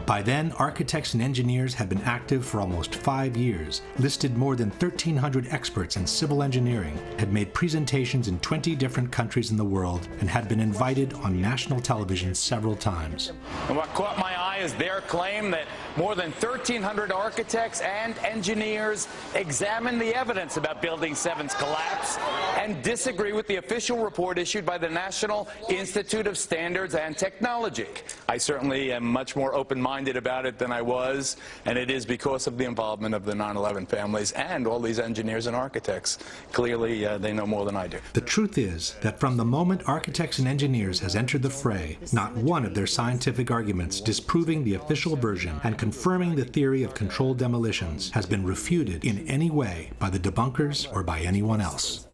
S1: By then, architects and engineers had been active for almost 5 years, listed more than 1,300 experts in civil engineering, had made presentations in 20 different countries in the world, and had been invited on national television several times.
S18: And what caught my eye is their claim that more than 1,300 architects and engineers examined the evidence about Building 7's collapse and disagree with the official report issued by the National Institute of Standards and Technology. I certainly am much more open-minded about it than I was, and it is because of the involvement of the 9/11 families and all these engineers and architects. Clearly, they know more than I do.
S1: The truth is that from the moment architects and engineers has entered the fray, not one of their scientific arguments disproving the official version and confirming the theory of controlled demolitions has been refuted in any way by the debunkers or by anyone else.